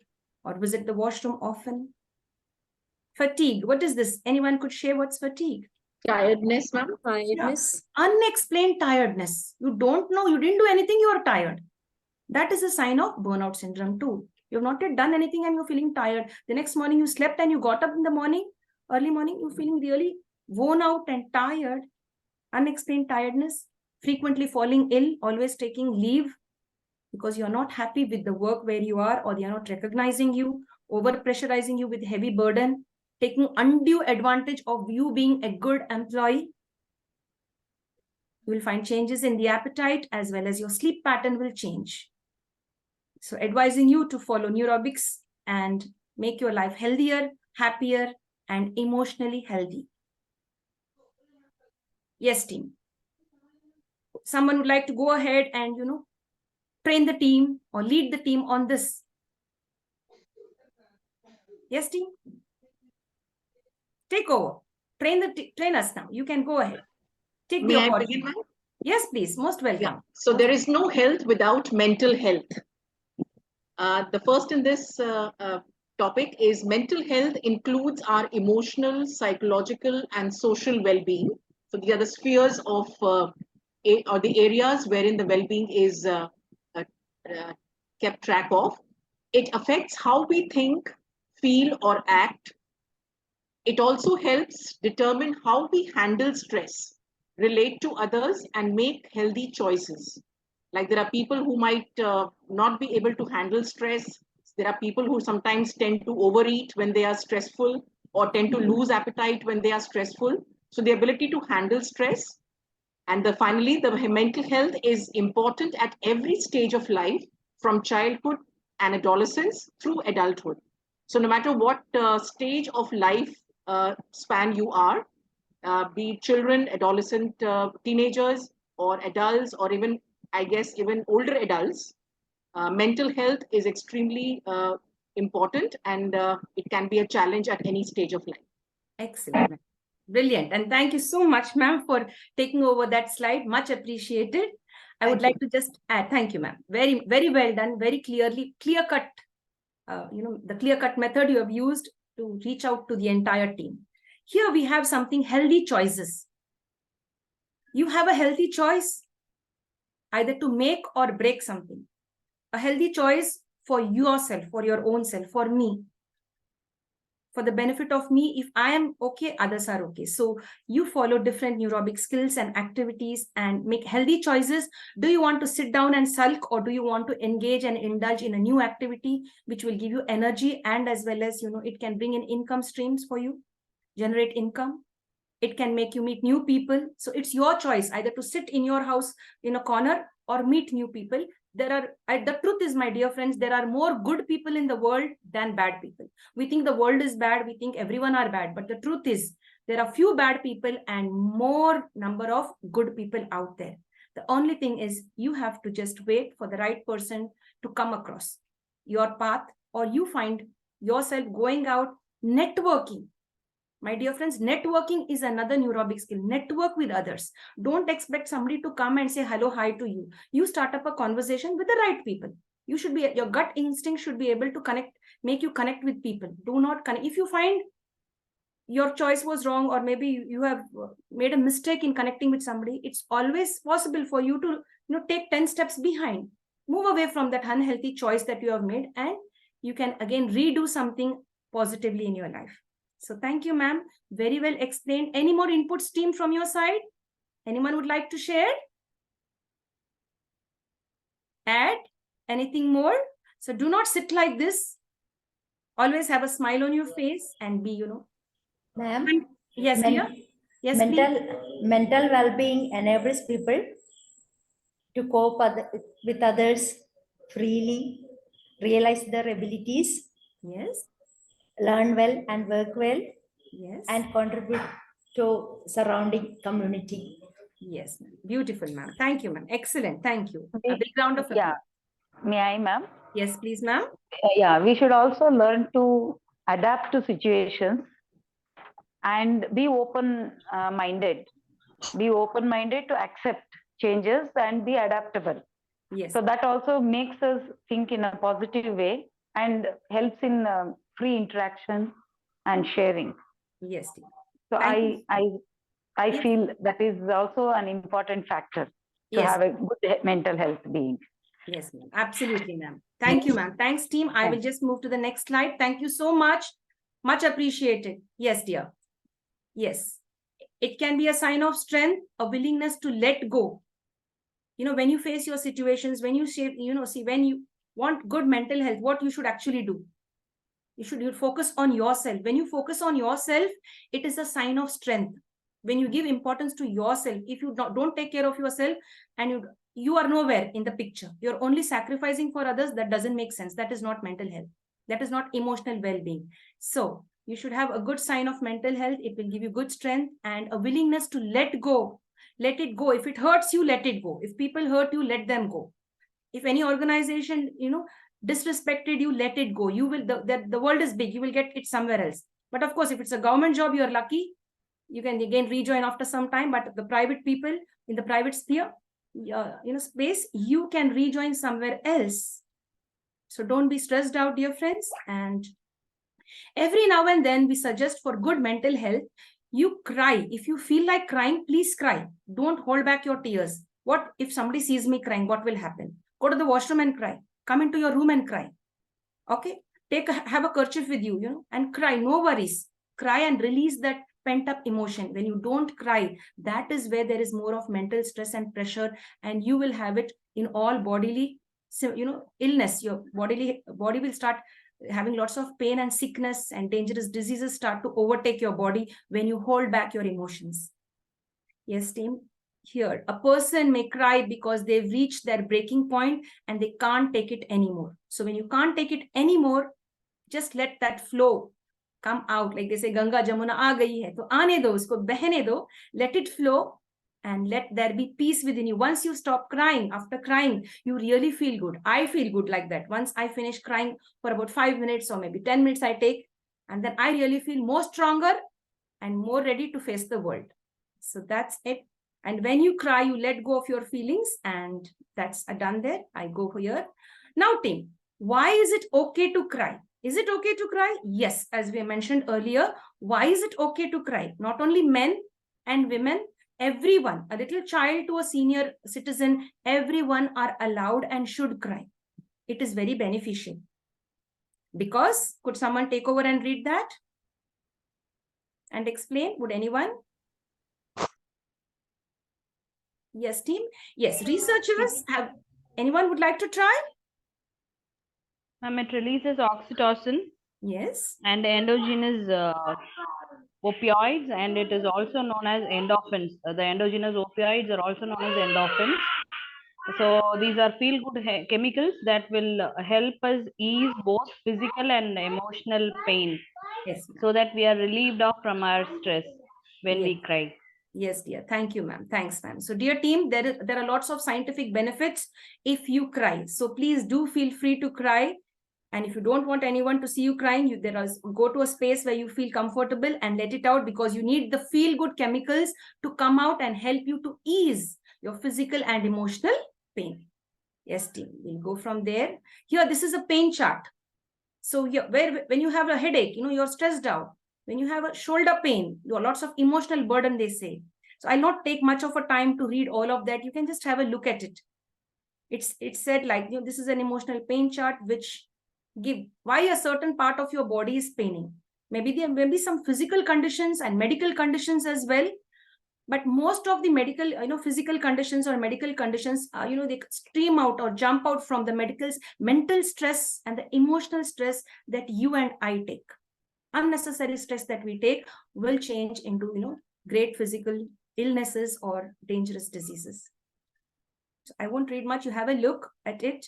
or visit the washroom often. Fatigue. What is this? Anyone could share what's fatigue? Tiredness, ma'am. Tiredness. Yeah. Unexplained tiredness. You don't know, you didn't do anything, you are tired. That is a sign of burnout syndrome too. You have not yet done anything and you're feeling tired. The next morning you slept and you got up in the morning, early morning, you're feeling really worn out and tired. Unexplained tiredness, frequently falling ill, always taking leave because you're not happy with the work where you are, or they are not recognizing you, over pressurizing you with heavy burden, taking undue advantage of you being a good employee. You will find changes in the appetite as well as your sleep pattern will change. So advising you to follow Neurobics and make your life healthier, happier, and emotionally healthy. Yes, team. Someone would like to go ahead and, train the team or lead the team on this. Yes, team. Take over. Train us now. You can go ahead. Take the opportunity. Yes, please. Most welcome. Yeah. So there is no health without mental health. The first in this topic is mental health includes our emotional, psychological, and social well-being. So these are the spheres of or the areas wherein the well-being is kept track of. It affects how we think, feel, or act. It also helps determine how we handle stress, relate to others, and make healthy choices. Like there are people who might not be able to handle stress. There are people who sometimes tend to overeat when they are stressful or tend to lose appetite when they are stressful. So the ability to handle stress. And finally, the mental health is important at every stage of life, from childhood and adolescence through adulthood. So no matter what stage of life span you are, be it children, adolescent, teenagers, or adults, or even, I guess, even older adults, mental health is extremely important, and it can be a challenge at any stage of life. Excellent. Brilliant. And thank you so much, ma'am, for taking over that slide. Much appreciated. I would like to just add, thank you, ma'am. Very, very well done. Very clearly, clear cut, the clear cut method you have used to reach out to the entire team. Here we have something, healthy choices. You have a healthy choice either to make or break something. A healthy choice for yourself, for your own self, for me. For the benefit of me, if I am okay, others are okay. So you follow different neurobic skills and activities and make healthy choices. Do you want to sit down and sulk, or do you want to engage and indulge in a new activity which will give you energy, and as well as, it can bring in income streams for you, generate income. It can make you meet new people. So it's your choice either to sit in your house in a corner or meet new people. The truth is, my dear friends, there are more good people in the world than bad people. We think the world is bad. We think everyone are bad. But the truth is, there are few bad people and more number of good people out there. The only thing is, you have to just wait for the right person to come across your path, or you find yourself going out networking. My dear friends, networking is another neurobic skill. Network with others. Don't expect somebody to come and say hello, hi to you. You start up a conversation with the right people. You should be, your gut instinct should be able to connect, make you connect with people. Do not connect. If you find your choice was wrong, or maybe you have made a mistake in connecting with somebody, it's always possible for you to, take 10 steps behind. Move away from that unhealthy choice that you have made, and you can again redo something positively in your life. So thank you, ma'am. Very well explained. Any more inputs, team, from your side? Anyone would like to share? Add anything more? So do not sit like this. Always have a smile on your face and be, Ma'am. Yes, dear. Yes, mental well-being enables people to cope with others freely, realize their abilities. Yes. Learn well and work well. Yes. And contribute to surrounding community. Yes, beautiful, ma'am. Thank you, ma'am. Excellent. Thank you. A big round of applause. Yeah. May I, ma'am? Yes, please, ma'am. Yeah, we should also learn to adapt to situations and be open-minded. Be open-minded to accept changes and be adaptable. Yes. So that also makes us think in a positive way and helps in free interaction and sharing. Yes. So I feel that is also an important factor to have a good mental health being. Yes, ma'am. Absolutely, ma'am. Thank you, ma'am. Thanks, team. I will just move to the next slide. Thank you so much. Much appreciated. Yes, dear. Yes. It can be a sign of strength, a willingness to let go. When you face your situations, when you say, when you want good mental health, what you should actually do? You should focus on yourself. When you focus on yourself, it is a sign of strength. When you give importance to yourself, if you don't take care of yourself, and you are nowhere in the picture, you're only sacrificing for others, that doesn't make sense. That is not mental health. That is not emotional well-being. So you should have a good sign of mental health. It will give you good strength and a willingness to let go. Let it go. If it hurts you, let it go. If people hurt you, let them go. If any organization, disrespected you, let it go. You will, the world is big. You will get it somewhere else. But of course, if it's a government job, you're lucky. You can again rejoin after some time. But the private people in the private sphere, space, you can rejoin somewhere else. So don't be stressed out, dear friends. And every now and then we suggest for good mental health, you cry. If you feel like crying, please cry. Don't hold back your tears. What if somebody sees me crying? What will happen? Go to the washroom and cry. Come into your room and cry. Okay? Have a kerchief with you, and cry. No worries. Cry and release that pent-up emotion. When you don't cry, that is where there is more of mental stress and pressure, and you will have it in all bodily, illness. Your body will start having lots of pain and sickness, and dangerous diseases start to overtake your body when you hold back your emotions. Yes, team. Here, a person may cry because they've reached their breaking point and they can't take it anymore. So when you can't take it anymore, just let that flow come out. Like they say, Ganga Jamuna aa gayi hai, to aane do, usko behne do, let it flow, and let there be peace within you. Once you stop crying, after crying, you really feel good. I feel good like that. Once I finish crying for about 5 minutes or maybe 10 minutes I take, and then I really feel more stronger and more ready to face the world. So that's it. And when you cry, you let go of your feelings, and that's done there. I go here. Now, team, why is it okay to cry? Is it okay to cry? Yes, as we mentioned earlier. Why is it okay to cry? Not only men and women, everyone, a little child to a senior citizen, everyone are allowed and should cry. It is very beneficial. Because, could someone take over and read that and explain? Would anyone? Yes, team. Yes, researchers have. Anyone would like to try? It releases oxytocin. Yes. And endogenous opioids, and it is also known as endorphins. The endogenous opioids are also known as endorphins. So these are feel-good chemicals that will help us ease both physical and emotional pain. Yes. So that we are relieved of from our stress when we cry. Yes, dear. Thank you, ma'am. Thanks, ma'am. So, dear team, there are lots of scientific benefits if you cry. So please do feel free to cry. And if you don't want anyone to see you crying, go to a space where you feel comfortable and let it out, because you need the feel-good chemicals to come out and help you to ease your physical and emotional pain. Yes, team. We'll go from there. Here, this is a pain chart. So here, when you have a headache, you're stressed out. When you have a shoulder pain, you have lots of emotional burden, they say. So I'll not take much of a time to read all of that. You can just have a look at it. It's said like, this is an emotional pain chart which give why a certain part of your body is paining. Maybe there may be some physical conditions and medical conditions as well. But most of the medical, physical conditions or medical conditions, they stream out or jump out from the mental stress and the emotional stress that you and I take. Unnecessary stress that we take will change into, great physical illnesses or dangerous diseases. So I won't read much. You have a look at it.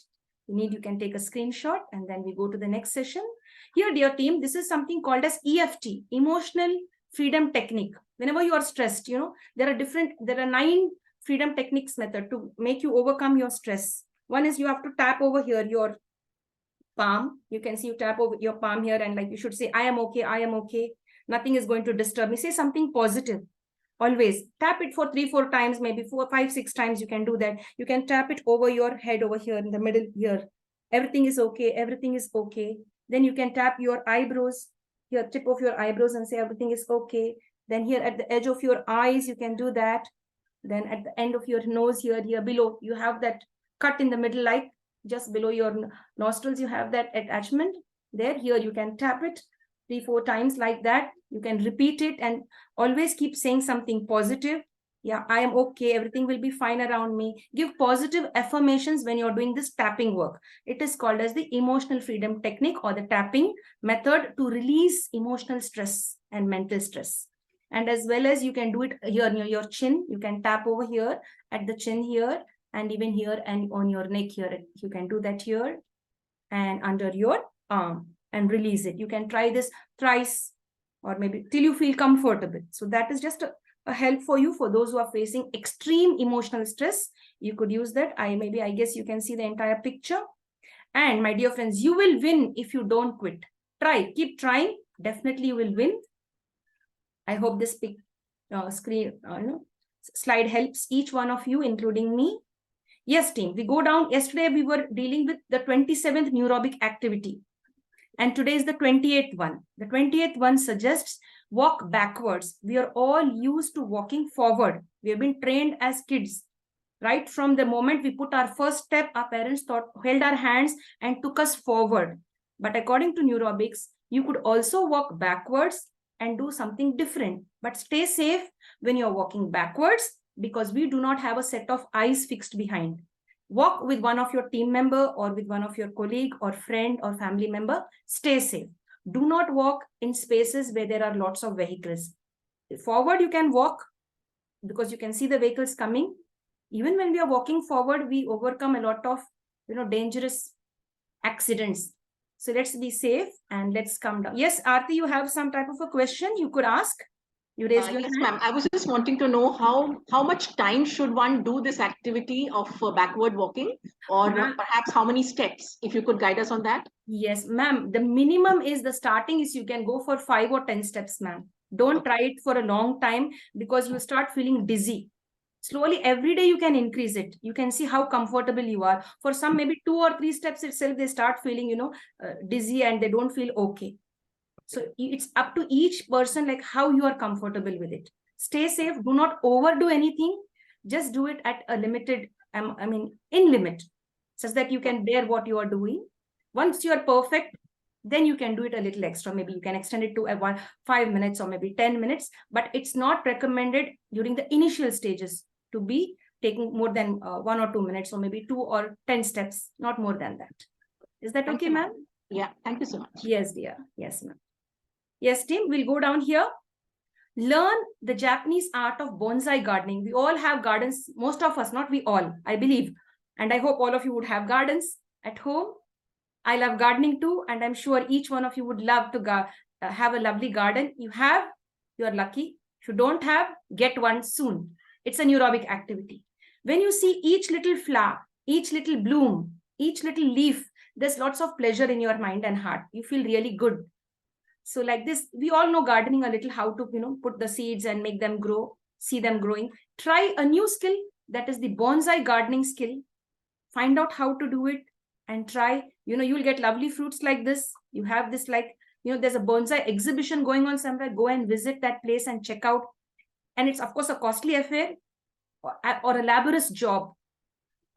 You can take a screenshot, and then we go to the next session. Here, dear team, this is something called as EFT, Emotional Freedom Technique. Whenever you are stressed, there are 9 freedom techniques method to make you overcome your stress. One is you have to tap over here your palm. You can see you tap over your palm here, and like you should say, I am okay, I am okay. Nothing is going to disturb me. Say something positive. Always tap it for 3-4 times, maybe 4, 5, 6 times. You can do that. You can tap it over your head over here in the middle here. Everything is okay. Everything is okay. Then you can tap your eyebrows, your tip of your eyebrows, and say everything is okay. Then here at the edge of your eyes, you can do that. Then at the end of your nose here below, you have that cut in the middle, like just below your nostrils, you have that attachment there. Here you can tap it 3-4 times like that. You can repeat it and always keep saying something positive. Yeah, I am okay. Everything will be fine around me. Give positive affirmations when you're doing this tapping work. It is called as the emotional freedom technique or the tapping method to release emotional stress and mental stress. And as well as you can do it here near your chin. You can tap over here at the chin here, and even here and on your neck here. You can do that here and under your arm and release it. You can try this thrice or maybe till you feel comfortable. So that is just a help for you, for those who are facing extreme emotional stress. You could use that. I guess you can see the entire picture. And my dear friends, you will win if you don't quit. Try, keep trying. Definitely you will win. I hope this slide helps each one of you, including me. Yes, team, we go down. Yesterday, we were dealing with the 27th neurobic activity. And today is the 28th one. The 28th one suggests walk backwards. We are all used to walking forward. We have been trained as kids. Right from the moment we put our first step, our parents held our hands and took us forward. But according to neurobics, you could also walk backwards and do something different. But stay safe when you're walking backwards, because we do not have a set of eyes fixed behind. Walk with one of your team member or with one of your colleague or friend or family member. Stay safe. Do not walk in spaces where there are lots of vehicles. Forward you can walk because you can see the vehicles coming. Even when we are walking forward, we overcome a lot of dangerous accidents. So let's be safe and let's come down. Yes, Aarti, you have some type of a question you could ask. You raised your hand. Yes, ma'am. I was just wanting to know how much time should one do this activity of backward walking, or perhaps how many steps, if you could guide us on that. Yes, ma'am. The minimum is the starting is you can go for 5 or 10 steps, ma'am. Don't try it for a long time because you start feeling dizzy. Slowly, every day you can increase it. You can see how comfortable you are. For some, maybe 2 or 3 steps itself, they start feeling, dizzy and they don't feel okay. So it's up to each person, like how you are comfortable with it. Stay safe. Do not overdo anything. Just do it at a limited, in limit, such that you can bear what you are doing. Once you are perfect, then you can do it a little extra. Maybe you can extend it to 5 minutes or maybe 10 minutes, but it's not recommended during the initial stages to be taking more than 1 or 2 minutes, or maybe 2 or 10 steps, not more than that. Is that okay, ma'am? Yeah, thank you so much. Yes, dear. Yes, ma'am. Yes, team, we'll go down here. Learn the Japanese art of bonsai gardening. We all have gardens, most of us, not we all, I believe. And I hope all of you would have gardens at home. I love gardening too, and I'm sure each one of you would love to have a lovely garden. You have, you're lucky. If you don't have, get one soon. It's a neurobic activity. When you see each little flower, each little bloom, each little leaf, there's lots of pleasure in your mind and heart. You feel really good. So like this, we all know gardening a little, how to, put the seeds and make them grow, see them growing. Try a new skill, that is the bonsai gardening skill. Find out how to do it and try, you'll get lovely fruits like this. You have this, there's a bonsai exhibition going on somewhere. Go and visit that place and check out. And it's, of course, a costly affair or a laborious job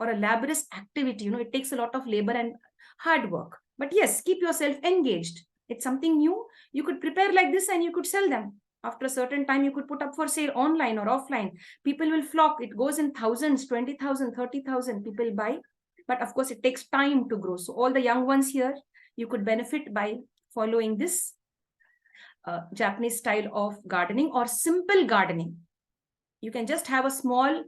or a laborious activity. It takes a lot of labor and hard work. But yes, keep yourself engaged. It's something new. You could prepare like this and you could sell them. After a certain time, you could put up for sale online or offline. People will flock. It goes in thousands, 20,000, 30,000 people buy. But of course, it takes time to grow. So all the young ones here, you could benefit by following this Japanese style of gardening or simple gardening. You can just have a small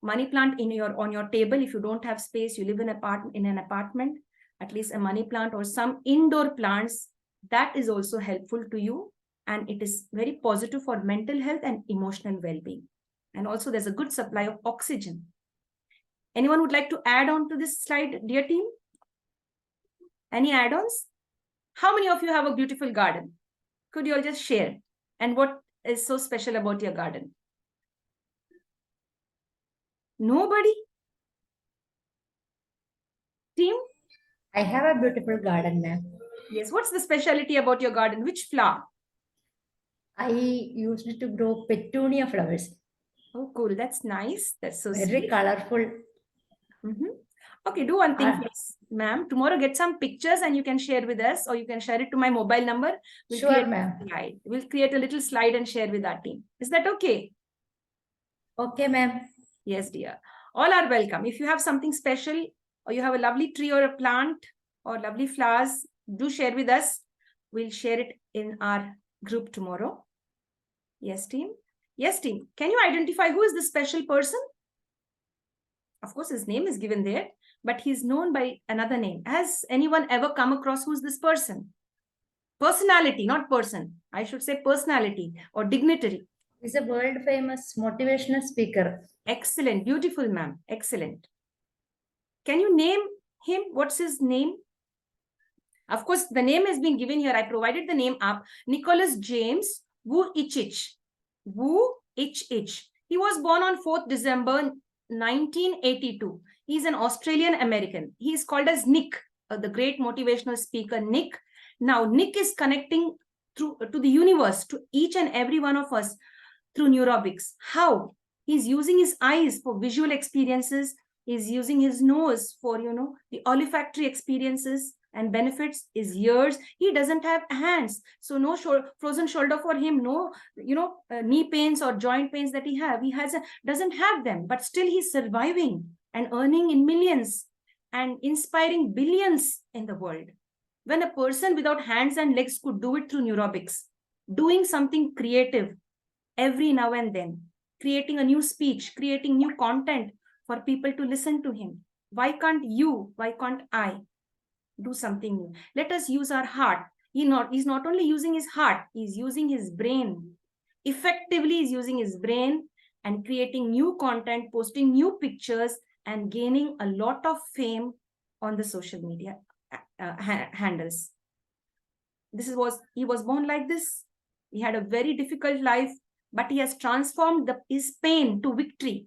money plant on your table. If you don't have space, you live in an apartment, at least a money plant or some indoor plants, that is also helpful to you. And it is very positive for mental health and emotional well-being. And also there's a good supply of oxygen. Anyone would like to add on to this slide, dear team? Any add-ons? How many of you have a beautiful garden? Could you all just share? And what is so special about your garden? Nobody? Team? I have a beautiful garden, ma'am. Yes. What's the specialty about your garden? Which flower? I used to grow petunia flowers. Oh, cool. That's nice. That's so Very sweet. colorful. Okay, do one thing, please, ma'am. Tomorrow, get some pictures and you can share with us, or you can share it to my mobile number. Sure, ma'am. We'll create a little slide and share with our team. Is that okay? Okay, ma'am. Yes, dear. All are welcome. If you have something special, or you have a lovely tree or a plant or lovely flowers, do share with us. We'll share it in our group tomorrow. Yes, team. Yes, team. Can you identify who is the special person? Of course, his name is given there, but he's known by another name. Has anyone ever come across who's this person? Personality, not person. I should say personality or dignitary. He's a world famous motivational speaker. Excellent. Beautiful, ma'am. Excellent. Can you name him? What's his name? Of course, the name has been given here. I provided the name up. Nicholas James Vujicic. Vujicic. He was born on 4th December 1982. He's an Australian American. He is called as Nick, the great motivational speaker, Nick. Now, Nick is connecting to the universe, to each and every one of us through neurobics. How? He's using his eyes for visual experiences. He's using his nose for, the olfactory experiences and benefits. His ears. He doesn't have hands. So no frozen shoulder for him. No, knee pains or joint pains that he doesn't have them, but still he's surviving and earning in millions and inspiring billions in the world. When a person without hands and legs could do it through neurobics, doing something creative every now and then, creating a new speech, creating new content for people to listen to him. Why can't you? Why can't I do something new? Let us use our heart. He's not only using his heart, he's using his brain. Effectively, he's using his brain and creating new content, posting new pictures, and gaining a lot of fame on the social media handles. He was born like this. He had a very difficult life, but he has transformed his pain to victory.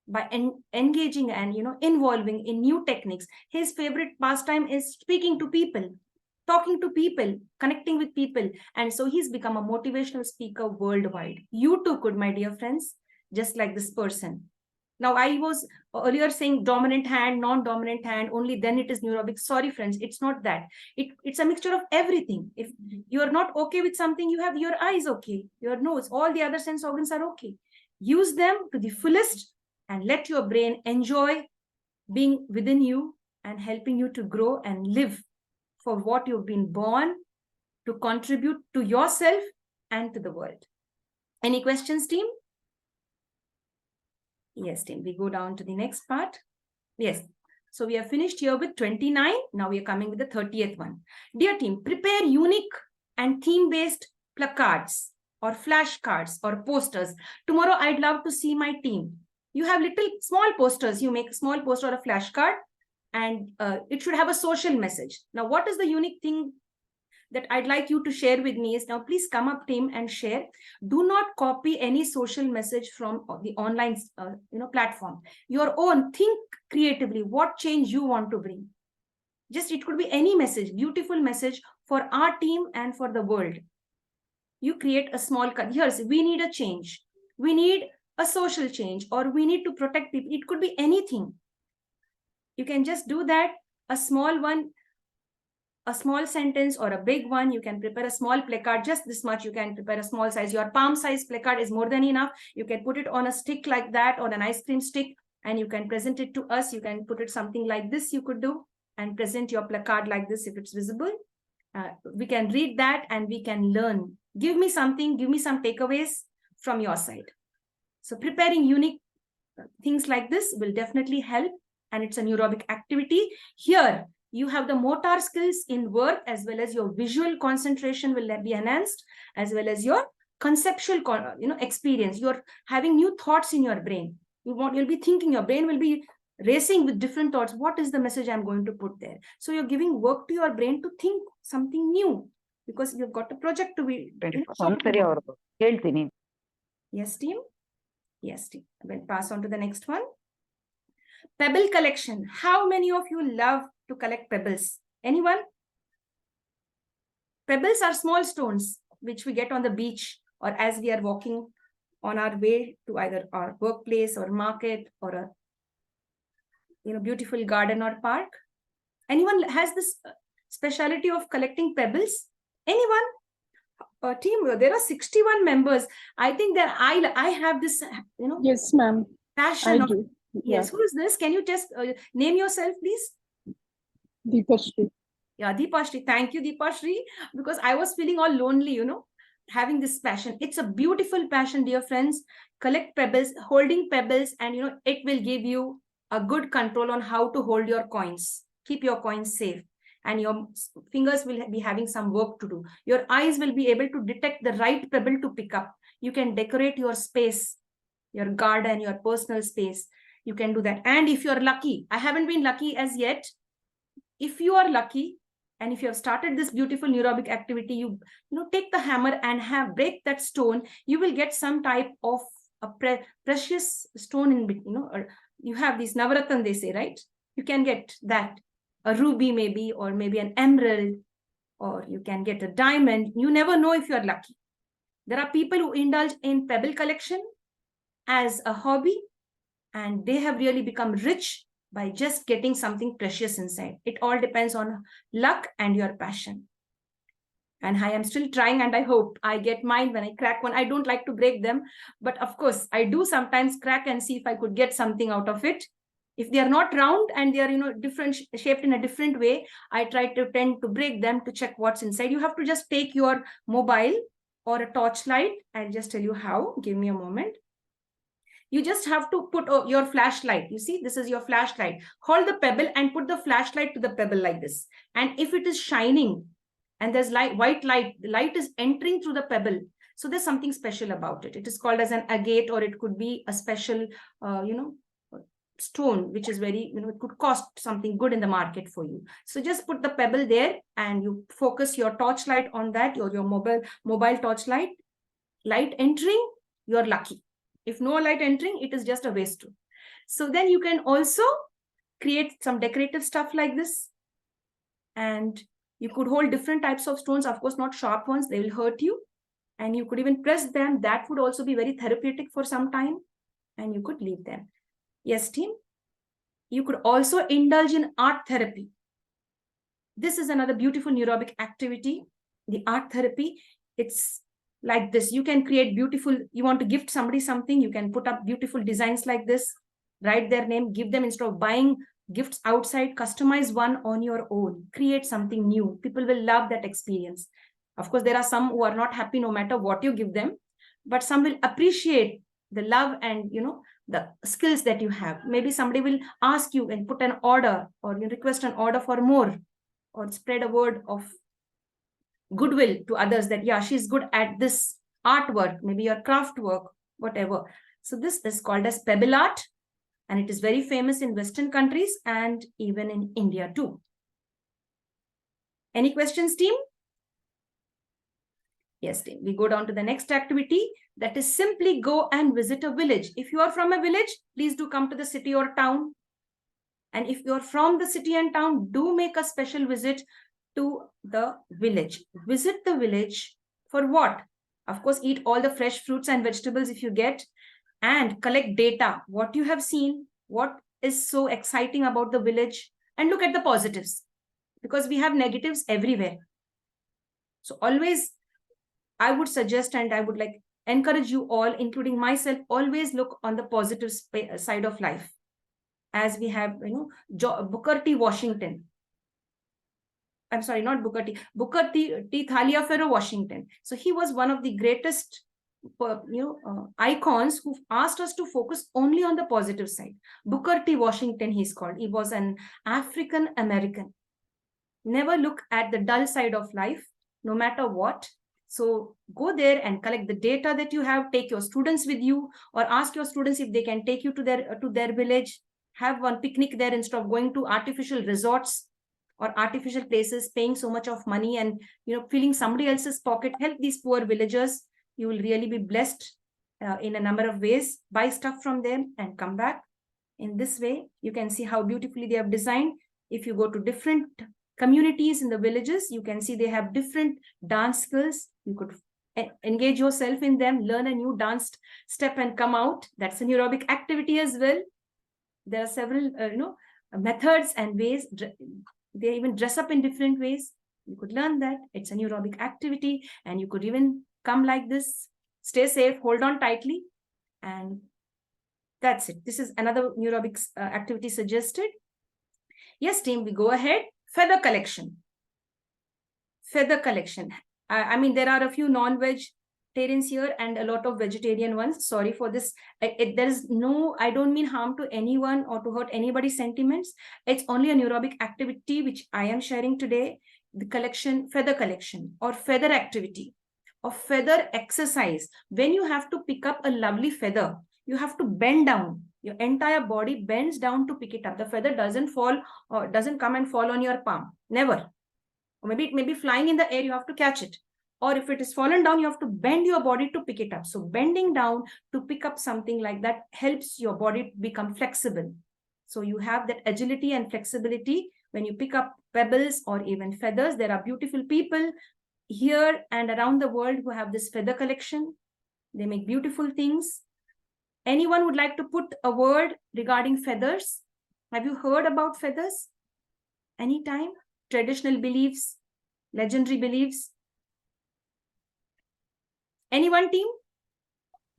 by engaging and involving in new techniques. His favorite pastime is speaking to people, talking to people, connecting with people. And so he's become a motivational speaker worldwide. You too could, my dear friends, just like this person. Now, I was earlier saying dominant hand, non-dominant hand, only then it is neurobic. Sorry, friends, it's not that. It's a mixture of everything. If you're not okay with something, you have your eyes okay, your nose, all the other sense organs are okay. Use them to the fullest and let your brain enjoy being within you and helping you to grow and live for what you've been born to contribute to yourself and to the world. Any questions, team? Yes, team, we go down to the next part. Yes, so we have finished here with 29. Now we are coming with the 30th one. Dear team, prepare unique and theme-based placards or flashcards or posters. Tomorrow, I'd love to see my team. You have little small posters. You make a small poster or a flashcard, and it should have a social message. Now, what is the unique thing that I'd like you to share with me is, now please come up, team, and share. Do not copy any social message from the online platform. Your own, think creatively, what change you want to bring. Just, it could be any message, beautiful message for our team and for the world. You create a small cut. Here's, we need a change. We need a social change, or we need to protect people. It could be anything. You can just do that, a small one, a small sentence or a big one. You can prepare a small placard, just this much. You can prepare a small size. Your palm size placard is more than enough. You can put it on a stick like that, on an ice cream stick, and you can present it to us. You can put it something like this, you could do, and present your placard like this if it's visible. We can read that and we can learn. Give me something, give me some takeaways from your side. So preparing unique things like this will definitely help, and it's a neurobic activity. Here, you have the motor skills in work, as well as your visual concentration will be enhanced, as well as your conceptual experience. You're having new thoughts in your brain. You'll be thinking, your brain will be racing with different thoughts. What is the message I'm going to put there? So you're giving work to your brain to think something new, because you've got a project to be. Yes, team. Yes, team. We'll pass on to the next one. Pebble collection. How many of you love to collect pebbles? Anyone? Pebbles are small stones which we get on the beach, or as we are walking on our way to either our workplace or market or a beautiful garden or park. Anyone has this specialty of collecting pebbles? Anyone? Team, there are 61 members. I think that I have this, Yes, ma'am. passion I of. do. Yes, who is this? Can you just name yourself, please? Deepashri. Yeah, Deepashri. Thank you, Deepashri, because I was feeling all lonely, having this passion. It's a beautiful passion, dear friends. Collect pebbles, holding pebbles, and it will give you a good control on how to hold your coins. Keep your coins safe, and your fingers will be having some work to do. Your eyes will be able to detect the right pebble to pick up. You can decorate your space, your garden, your personal space. You can do that. And if you're lucky, I haven't been lucky as yet. If you are lucky, and if you have started this beautiful neurobic activity, you take the hammer and break that stone, you will get some type of a precious stone in between. Or you have these Navaratan, they say, right? You can get that, a ruby maybe, or maybe an emerald, or you can get a diamond. You never know if you're lucky. There are people who indulge in pebble collection as a hobby, and they have really become rich by just getting something precious inside. It all depends on luck and your passion. And I am still trying, and I hope I get mine when I crack one. I don't like to break them, but of course, I do sometimes crack and see if I could get something out of it. If they are not round and they are, different, shaped in a different way, I tend to break them to check what's inside. You have to just take your mobile or a torchlight. I'll just tell you how. Give me a moment. You just have to put your flashlight. You see, this is your flashlight. Hold the pebble and put the flashlight to the pebble like this. And if it is shining and there's white light, the light is entering through the pebble. So there's something special about it. It is called as an agate, or it could be a special, stone, which is very, it could cost something good in the market for you. So just put the pebble there and you focus your torchlight on that, or your mobile torchlight. Light entering, you're lucky. If no light entering, it is just a waste. So then you can also create some decorative stuff like this. And you could hold different types of stones, of course, not sharp ones, they will hurt you. And you could even press them. That would also be very therapeutic for some time. And you could leave them. Yes, team. You could also indulge in art therapy. This is another beautiful neurobic activity, the art therapy. It's like this. You can create beautiful, you want to gift somebody something, you can put up beautiful designs like this, write their name, give them, instead of buying gifts outside, customize one on your own, create something new. People will love that experience. Of course, there are some who are not happy no matter what you give them, but some will appreciate the love and, you know, the skills that you have. Maybe somebody will ask you and put an order, or you request an order for more, or spread a word of goodwill to others that, yeah, she's good at this artwork, maybe your craft work, whatever. So this is called as pebble art, and it is very famous in Western countries and even in India too. Any questions, team? Yes, team. We go down to the next activity, that is simply go and visit a village. If you are from a village, please do come to the city or town. And if you're from the city and town, do make a special visit to the village. Visit the village for what? Of course, eat all the fresh fruits and vegetables if you get, and collect data, what you have seen, what is so exciting about the village, and look at the positives, because we have negatives everywhere. So always, I would suggest, and I would like encourage you all, including myself, always look on the positive side of life. As we have, you know, Booker T. Washington. I'm sorry, not Booker T. Booker T. Taliaferro Washington. So he was one of the greatest, icons who asked us to focus only on the positive side. Booker T. Washington, he's called. He was an African American. Never look at the dull side of life, no matter what. So go there and collect the data that you have. Take your students with you, or ask your students if they can take you to their village. Have one picnic there instead of going to artificial resorts or artificial places, paying so much of money and, you know, filling somebody else's pocket. Help these poor villagers. You will really be blessed in a number of ways. Buy stuff from them and come back. In this way, you can see how beautifully they have designed. If you go to different communities in the villages, you can see they have different dance skills. You could engage yourself in them, learn a new dance step and come out. That's a neurobic activity as well. There are several, methods and ways. They even dress up in different ways. You could learn that. It's a neurobic activity, and you could even come like this. Stay safe, hold on tightly, and that's it. This is another neurobic activity suggested. Yes, team, we go ahead. Feather collection. Feather collection. I mean, there are a few non-vegetarians here and a lot of vegetarian ones. Sorry for this. There is no, I don't mean harm to anyone or to hurt anybody's sentiments. It's only a neurobic activity which I am sharing today. The collection, feather collection, or feather activity, or feather exercise. When you have to pick up a lovely feather, you have to bend down. Your entire body bends down to pick it up. The feather doesn't fall or doesn't come and fall on your palm. Never. Or maybe it may be flying in the air, you have to catch it. Or if it is fallen down, you have to bend your body to pick it up. So bending down to pick up something like that helps your body become flexible. So you have that agility and flexibility when you pick up pebbles or even feathers. There are beautiful people here and around the world who have this feather collection. They make beautiful things. Anyone would like to put a word regarding feathers? Have you heard about feathers? Anytime? Traditional beliefs, legendary beliefs. Anyone, team?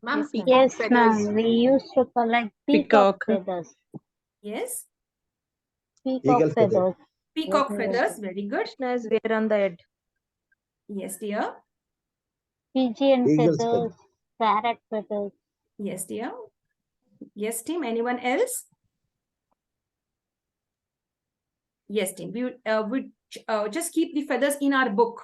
Ma'am, Yes, ma'am. We used to collect peacock feathers. Yes. Peacock feathers. Peacock feathers, very good. As wear on the head. Yes, dear. Pigeon Eagle's feathers, parrot feathers. Yes, dear. Yes, team. Anyone else? Yes, team. We just keep the feathers in our book.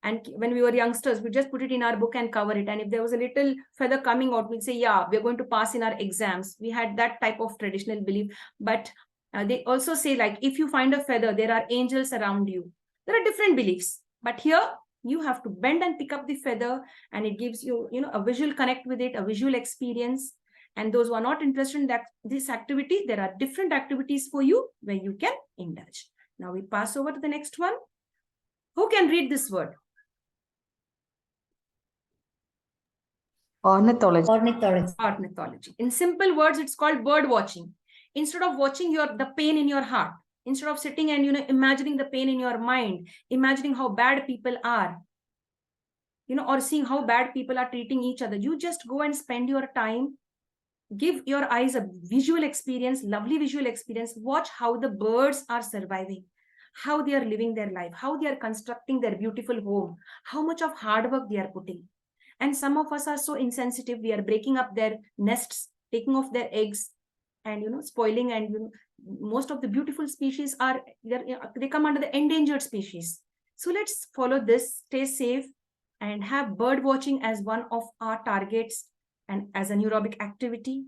And when we were youngsters, we just put it in our book and cover it. And if there was a little feather coming out, we'd say, yeah, we're going to pass in our exams. We had that type of traditional belief. But they also say, like, if you find a feather, there are angels around you. There are different beliefs. But here, you have to bend and pick up the feather, and it gives you, a visual connect with it, a visual experience. And those who are not interested in this activity, there are different activities for you where you can indulge. Now we pass over to the next one. Who can read this word? Ornithology. Ornithology. In simple words, it's called bird watching. Instead of watching the pain in your heart, instead of sitting and imagining the pain in your mind, imagining how bad people are, or seeing how bad people are treating each other, you just go and spend your time. Give your eyes a visual experience, lovely visual experience. Watch how the birds are surviving, how they are living their life, how they are constructing their beautiful home, how much of hard work they are putting. And some of us are so insensitive. We are breaking up their nests, taking off their eggs, and spoiling. And most of the beautiful species they come under the endangered species. So let's follow this, stay safe, and have bird watching as one of our targets and as a neuraerobic activity.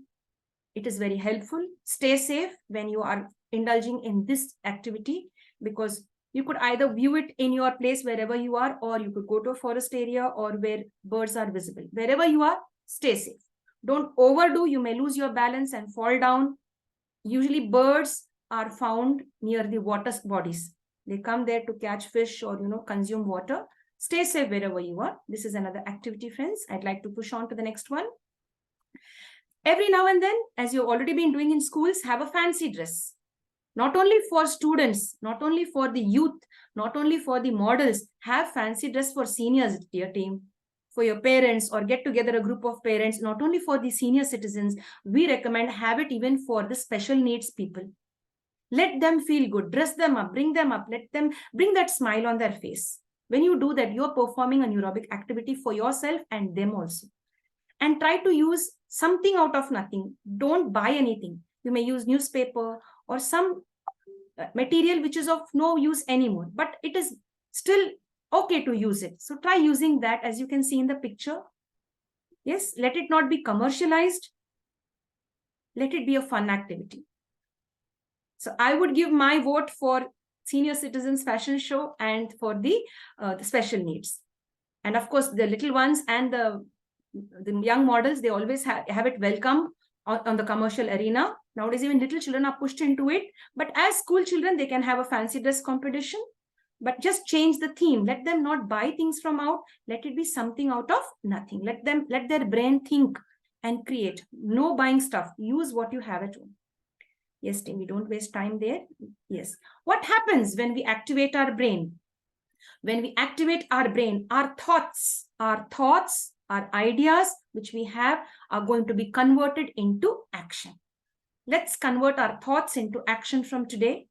It is very helpful. Stay safe when you are indulging in this activity, because you could either view it in your place wherever you are, or you could go to a forest area or where birds are visible. Wherever you are, stay safe. Don't overdo. You may lose your balance and fall down. Usually birds are found near the water bodies. They come there to catch fish or consume water. Stay safe wherever you are. This is another activity, friends. I'd like to push on to the next one. Every now and then, as you've already been doing in schools, have a fancy dress. Not only for students, not only for the youth, not only for the models, have fancy dress for seniors, dear team, for your parents, or get together a group of parents. Not only for the senior citizens, we recommend have it even for the special needs people. Let them feel good, dress them up, let them bring that smile on their face. When you do that, you're performing a neuraerobic activity for yourself and them also. And try to use something out of nothing. Don't buy anything. You may use newspaper or some material which is of no use anymore, but it is still okay to use it. So try using that, as you can see in the picture. Yes, let it not be commercialized. Let it be a fun activity. So I would give my vote for senior citizens fashion show and for the special needs. And of course, the little ones and the young models, they always have it welcome on the commercial arena. Nowadays, even little children are pushed into it. But as school children, they can have a fancy dress competition. But just change the theme. Let them not buy things from out. Let it be something out of nothing. Let their brain think and create. No buying stuff. Use what you have at home. Yes, team, we don't waste time there. Yes. What happens when we activate our brain? When we activate our brain, our thoughts, our ideas which we have are going to be converted into action. Let's convert our thoughts into action from today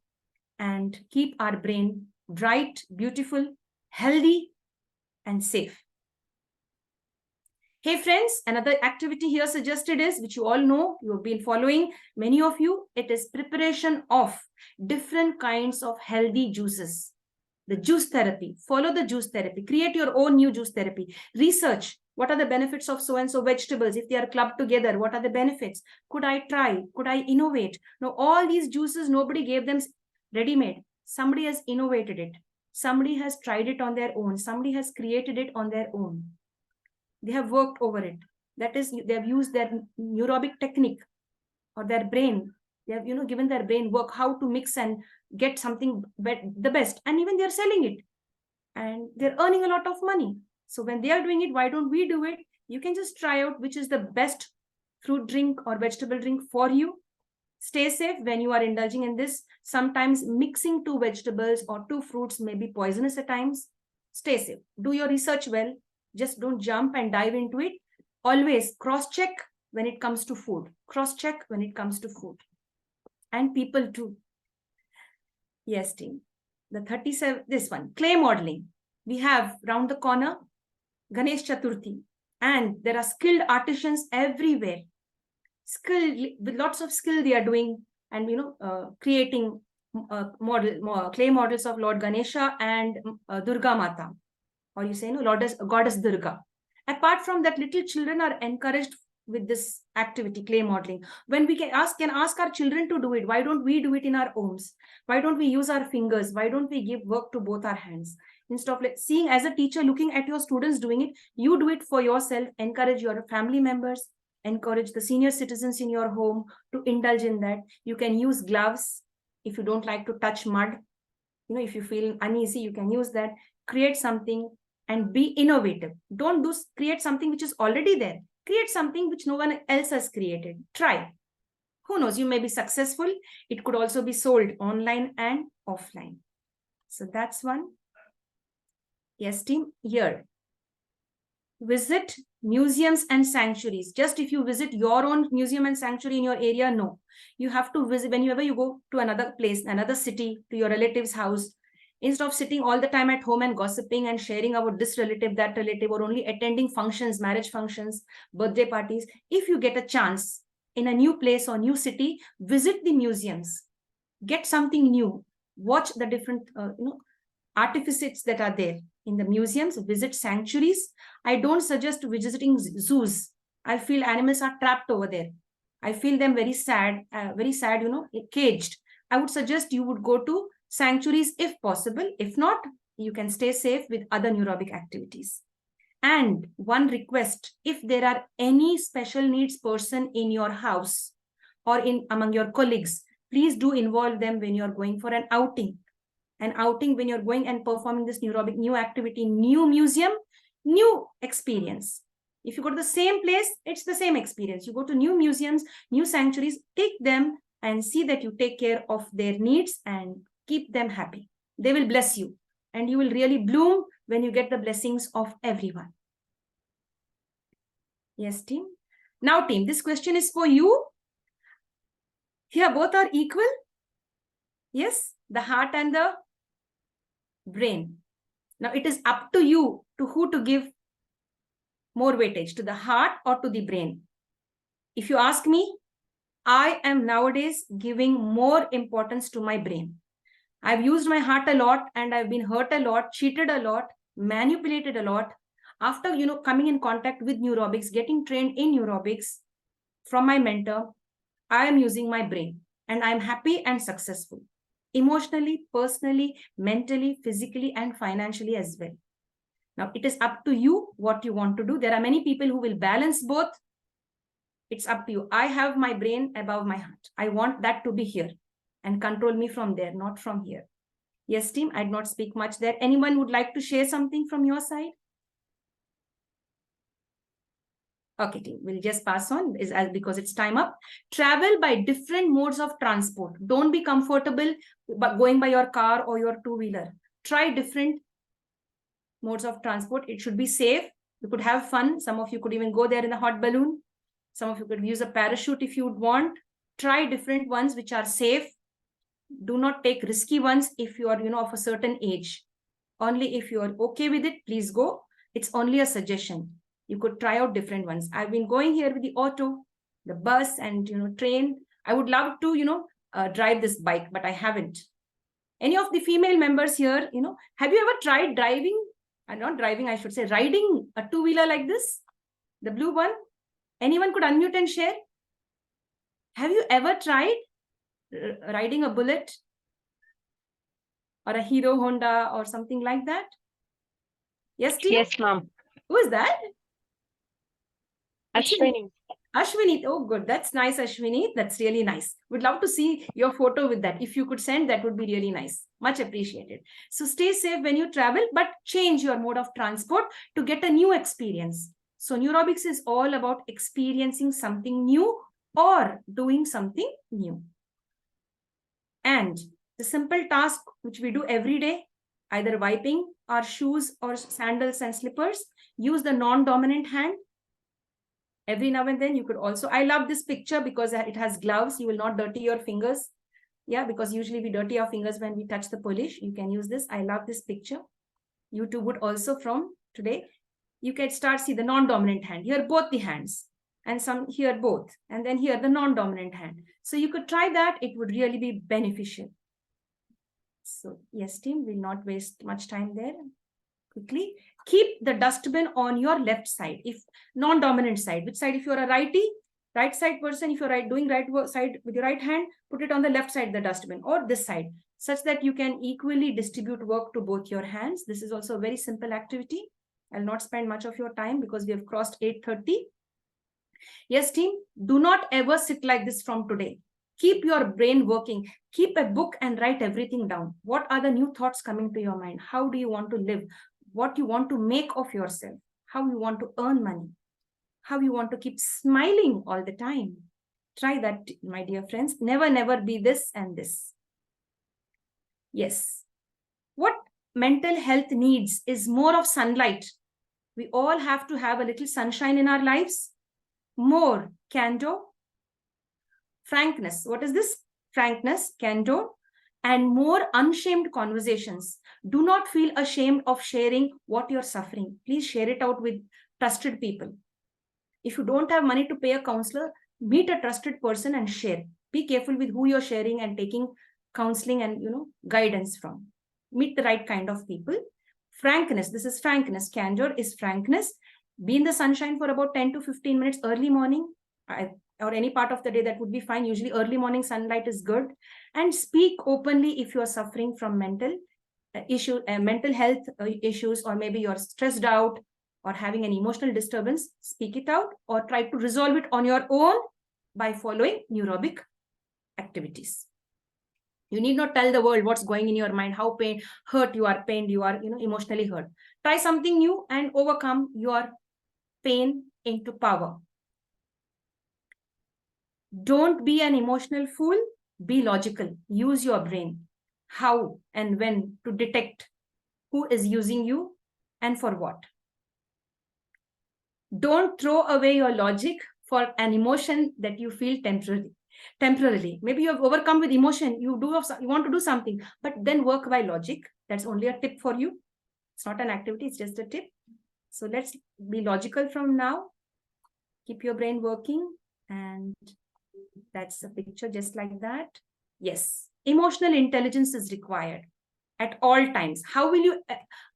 and keep our brain bright, beautiful, healthy, and safe. Hey friends, another activity here suggested is, which you all know, you have been following, many of you, it is preparation of different kinds of healthy juices. The juice therapy. Follow the juice therapy. Create your own new juice therapy. Research. What are the benefits of so-and-so vegetables? If they are clubbed together, what are the benefits? Could I try? Could I innovate? Now, all these juices, nobody gave them ready-made. Somebody has innovated it. Somebody has tried it on their own. Somebody has created it on their own. They have worked over it. That is, they have used their neuraerobic technique or their brain. They have, given their brain work how to mix and get something the best. And even they're selling it. And they're earning a lot of money. So when they are doing it, why don't we do it? You can just try out which is the best fruit drink or vegetable drink for you. Stay safe when you are indulging in this. Sometimes mixing two vegetables or two fruits may be poisonous at times. Stay safe. Do your research well. Just don't jump and dive into it. Always cross-check when it comes to food. Cross-check when it comes to food. And people too. Yes, team. The 37, this one, clay modeling. We have round the corner, Ganesh Chaturthi. And there are skilled artisans everywhere. Skilled, with lots of skill they are doing and, creating clay models of Lord Ganesha and Durga Mata. Or you say, Goddess Durga. Apart from that, little children are encouraged with this activity, clay modeling. When we can ask our children to do it, why don't we do it in our homes? Why don't we use our fingers? Why don't we give work to both our hands? Instead of seeing as a teacher, looking at your students doing it, you do it for yourself, encourage your family members, Encourage the senior citizens in your home to indulge in that. You can use gloves if you don't like to touch mud. If you feel uneasy, you can use that. Create something and be innovative. Don't create something which is already there. Create something which no one else has created. Try. Who knows, you may be successful. It could also be sold online and offline. So that's one. Yes, team, here. Visit museums and sanctuaries. Just if you visit your own museum and sanctuary in your area, no. You have to visit whenever you go to another place, another city, to your relative's house. Instead of sitting all the time at home and gossiping and sharing about this relative, that relative, or only attending functions, marriage functions, birthday parties, if you get a chance in a new place or new city, visit the museums. Get something new. Watch the different artificts that are there in the museums. Visit sanctuaries. I don't suggest visiting zoos. I feel animals are trapped over there. I feel them very sad, caged. I would suggest you would go to sanctuaries if possible. If not, you can stay safe with other neurobic activities. And one request, if there are any special needs person in your house or among your colleagues, please do involve them when you're going for an outing. An outing when you're going and performing this neurobic new activity, new museum, new experience. If you go to the same place, it's the same experience. You go to new museums, new sanctuaries, take them and see that you take care of their needs and keep them happy. They will bless you and you will really bloom when you get the blessings of everyone. Yes, team. Now, team, this question is for you. Here, both are equal. Yes, the heart and the brain. Now, it is up to you to who to give more weightage, to the heart or to the brain. If you ask me, I am nowadays giving more importance to my brain. I've used my heart a lot and I've been hurt a lot, cheated a lot, manipulated a lot. After, coming in contact with neurobics, getting trained in neurobics from my mentor, I am using my brain and I'm happy and successful. Emotionally, personally, mentally, physically, and financially as well. Now, it is up to you what you want to do. There are many people who will balance both. It's up to you. I have my brain above my heart. I want that to be here and control me from there, not from here. Yes, team, I did not speak much there. Anyone would like to share something from your side? Okay, team, we'll just pass on because it's time up. Travel by different modes of transport. Don't be comfortable going by your car or your two-wheeler. Try different modes of transport. It should be safe. You could have fun. Some of you could even go there in a hot balloon. Some of you could use a parachute if you would want. Try different ones which are safe. Do not take risky ones if you are, of a certain age. Only if you are okay with it, please go. It's only a suggestion. You could try out different ones. I've been going here with the auto, the bus, and train. I would love to drive this bike, but I haven't. Any of the female members here, have you ever tried driving? Not driving, I should say, riding a two-wheeler like this? The blue one? Anyone could unmute and share? Have you ever tried riding a Bullet or a Hero Honda or something like that? Yes, team? Yes, ma'am. Who is that? Ashwini. Ashwini. Oh, good. That's nice, Ashwini. That's really nice. Would love to see your photo with that. If you could send, that would be really nice. Much appreciated. So stay safe when you travel, but change your mode of transport to get a new experience. So neurobics is all about experiencing something new or doing something new. And the simple task which we do every day, either wiping our shoes or sandals and slippers, use the non-dominant hand. Every now and then you could also, I love this picture because it has gloves. You will not dirty your fingers. Yeah, because usually we dirty our fingers when we touch the polish. You can use this. I love this picture. You too would also from today. You can see the non-dominant hand. Here both the hands and some here both. And then here the non-dominant hand. So you could try that. It would really be beneficial. So yes, team, we'll not waste much time there. Quickly, keep the dustbin on your left side. If non-dominant side, which side? If you're a righty, right side person, if you're doing right side with your right hand, put it on the left side of the dustbin or this side, such that you can equally distribute work to both your hands. This is also a very simple activity. I'll not spend much of your time because we have crossed 8:30. Yes, team, do not ever sit like this from today. Keep your brain working. Keep a book and write everything down. What are the new thoughts coming to your mind? How do you want to live? What you want to make of yourself? How you want to earn money? How you want to keep smiling all the time? Try that, my dear friends. Never be this and this. Yes. What mental health needs is more of sunlight. We all have to have a little sunshine in our lives. More candor, frankness. What is this? Frankness, candor, and more unshamed conversations. Do not feel ashamed of sharing what you're suffering. Please share it out with trusted people. If you don't have money to pay a counselor, meet a trusted person and share. Be careful with who you're sharing and taking counseling and guidance from. Meet the right kind of people. Frankness, this is frankness. Candor is frankness. Be in the sunshine for about 10 to 15 minutes early morning, or any part of the day, that would be fine. Usually early morning sunlight is good. And speak openly if you are suffering from mental health issues, or maybe you're stressed out or having an emotional disturbance. Speak it out or try to resolve it on your own by following neurobic activities. You need not tell the world what's going in your mind, how hurt you are, pained you are, emotionally hurt. Try something new and overcome your pain into power. Don't be an emotional fool. Be logical. Use your brain. How and when to detect who is using you and for what. Don't throw away your logic for an emotion that you feel temporarily. Maybe you have overcome with emotion. You want to do something, but then work by logic. That's only a tip for you. It's not an activity. It's just a tip. So let's be logical from now. Keep your brain working. And that's a picture just like that. Yes. Emotional intelligence is required at all times. How will you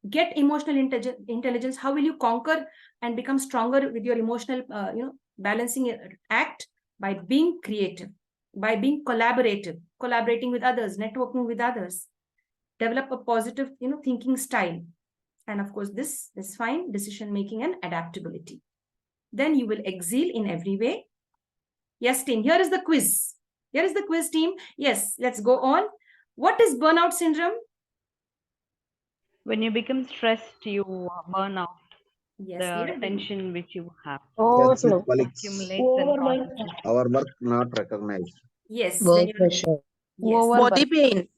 get emotional intelligence? How will you conquer and become stronger with your emotional, balancing act? By being creative, by being collaborative, collaborating with others, networking with others. Develop a positive, thinking style. And of course, this is fine, decision making and adaptability. Then you will excel in every way. Yes, team, here is the quiz. Here is the quiz, team. Yes, let's go on. What is burnout syndrome? When you become stressed, you burn out. Yes, the tension which you have. Overflow. Accumulates and causes. Our work not recognized. Yes. Work pressure. Yes. Body pain.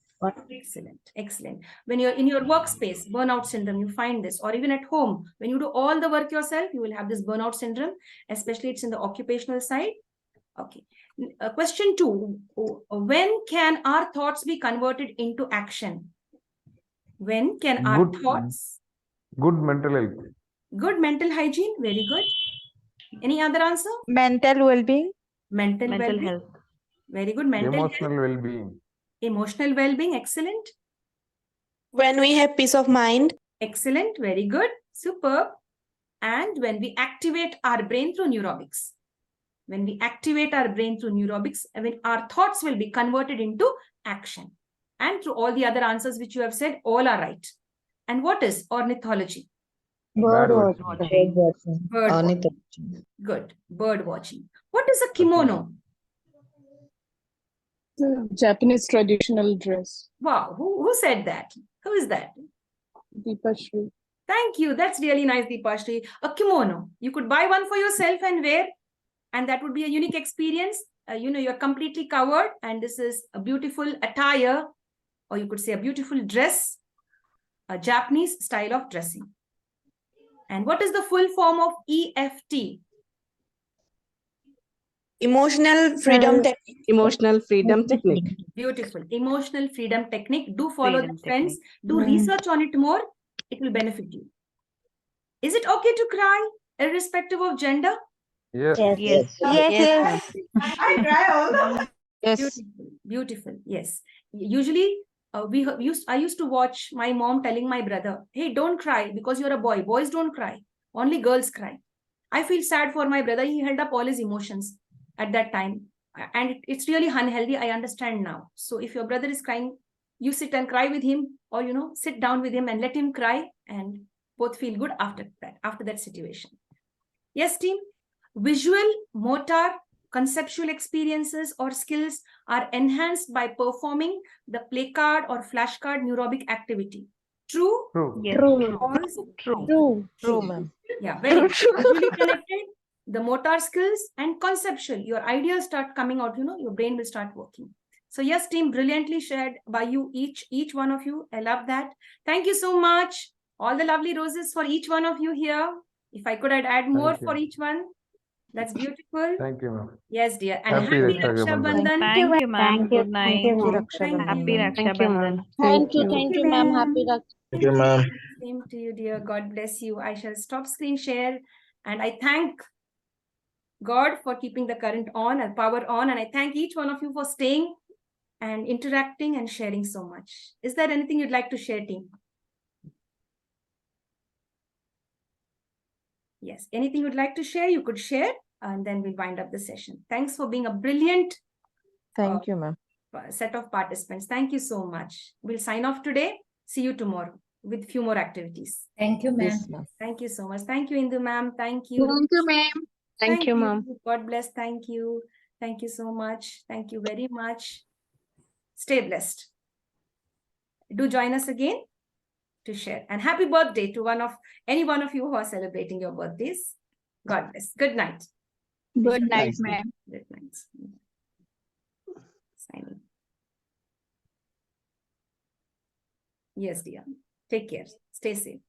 Excellent. Excellent. When you're in your workspace, burnout syndrome, you find this, or even at home, when you do all the work yourself, you will have this burnout syndrome, especially it's in the occupational side. Okay. Question 2. When can our thoughts be converted into action? When can our thoughts? Good mental health. Good mental hygiene. Very good. Any other answer? Mental well-being. Mental well-being. Health. Very good. Mental Emotional health. well-being. Emotional well-being. Excellent. When we have peace of mind. Excellent. Very good. Superb. And when we activate our brain through neurobics. When we activate our brain through neurobics, our thoughts will be converted into action. And through all the other answers which you have said, all are right. And what is ornithology? Bird watching. Bird watching. Good. Bird watching. What is a kimono? The Japanese traditional dress. Wow. Who said that? Who is that? Deepashri. Thank you. That's really nice, Deepashri. A kimono. You could buy one for yourself and wear. And that would be a unique experience. You're completely covered. And this is a beautiful attire. Or you could say a beautiful dress. A Japanese style of dressing. And what is the full form of EFT? Emotional freedom technique. Emotional freedom technique. Beautiful. Emotional freedom technique. Do follow Freedom that, friends. technique. Do research on it more. It will benefit you. Is it okay to cry, irrespective of gender? Yes. Yes. Yes. I cry all the time. Yes. Beautiful. Beautiful. Yes. Usually, I used to watch my mom telling my brother, hey, don't cry because you're a boy. Boys don't cry. Only girls cry. I feel sad for my brother. He held up all his emotions at that time. And it's really unhealthy. I understand now. So if your brother is crying, you sit and cry with him, or, sit down with him and let him cry, and both feel good after that situation. Yes, team. Visual, motor, conceptual experiences or skills are enhanced by performing the placard or flashcard neurologic activity. True? True. Yes. False? True. True, ma'am. Yeah, very good. Visually connected, the motor skills and conceptual, your ideas start coming out, your brain will start working. So yes, team, brilliantly shared by you, each one of you. I love that. Thank you so much. All the lovely roses for each one of you here. If I could, I'd add more Thank you. for each one. That's beautiful. Thank you, ma'am. Yes, dear. And Happy happy Raksha Raksha Bandhan. Bandhan. Thank you, ma'am. Good night. Thank you. Happy Raksha Bandhan. Thank you. Thank you, ma'am. Happy Thank you, ma'am. Same to you, dear. God bless you. I shall stop screen share. And I thank God for keeping the current on and power on. And I thank each one of you for staying and interacting and sharing so much. Is there anything you'd like to share, team? Yes. Anything you'd like to share, you could share. And then we'll wind up the session. Thanks for being a brilliant Thank you, ma'am. set of participants. Thank you so much. We'll sign off today. See you tomorrow with few more activities. Thank you, ma'am. Yes, ma'am. Thank you so much. Thank you, Indu ma'am. Thank you. Thank you, ma'am. Thank you, ma'am. God bless. Thank you. Thank you so much. Thank you very much. Stay blessed. Do join us again to share. And happy birthday to any one of you who are celebrating your birthdays. God bless. Good night. Good night, Thanks, ma'am. ma'am. Good night. Signing. Yes, dear. Take care. Stay safe.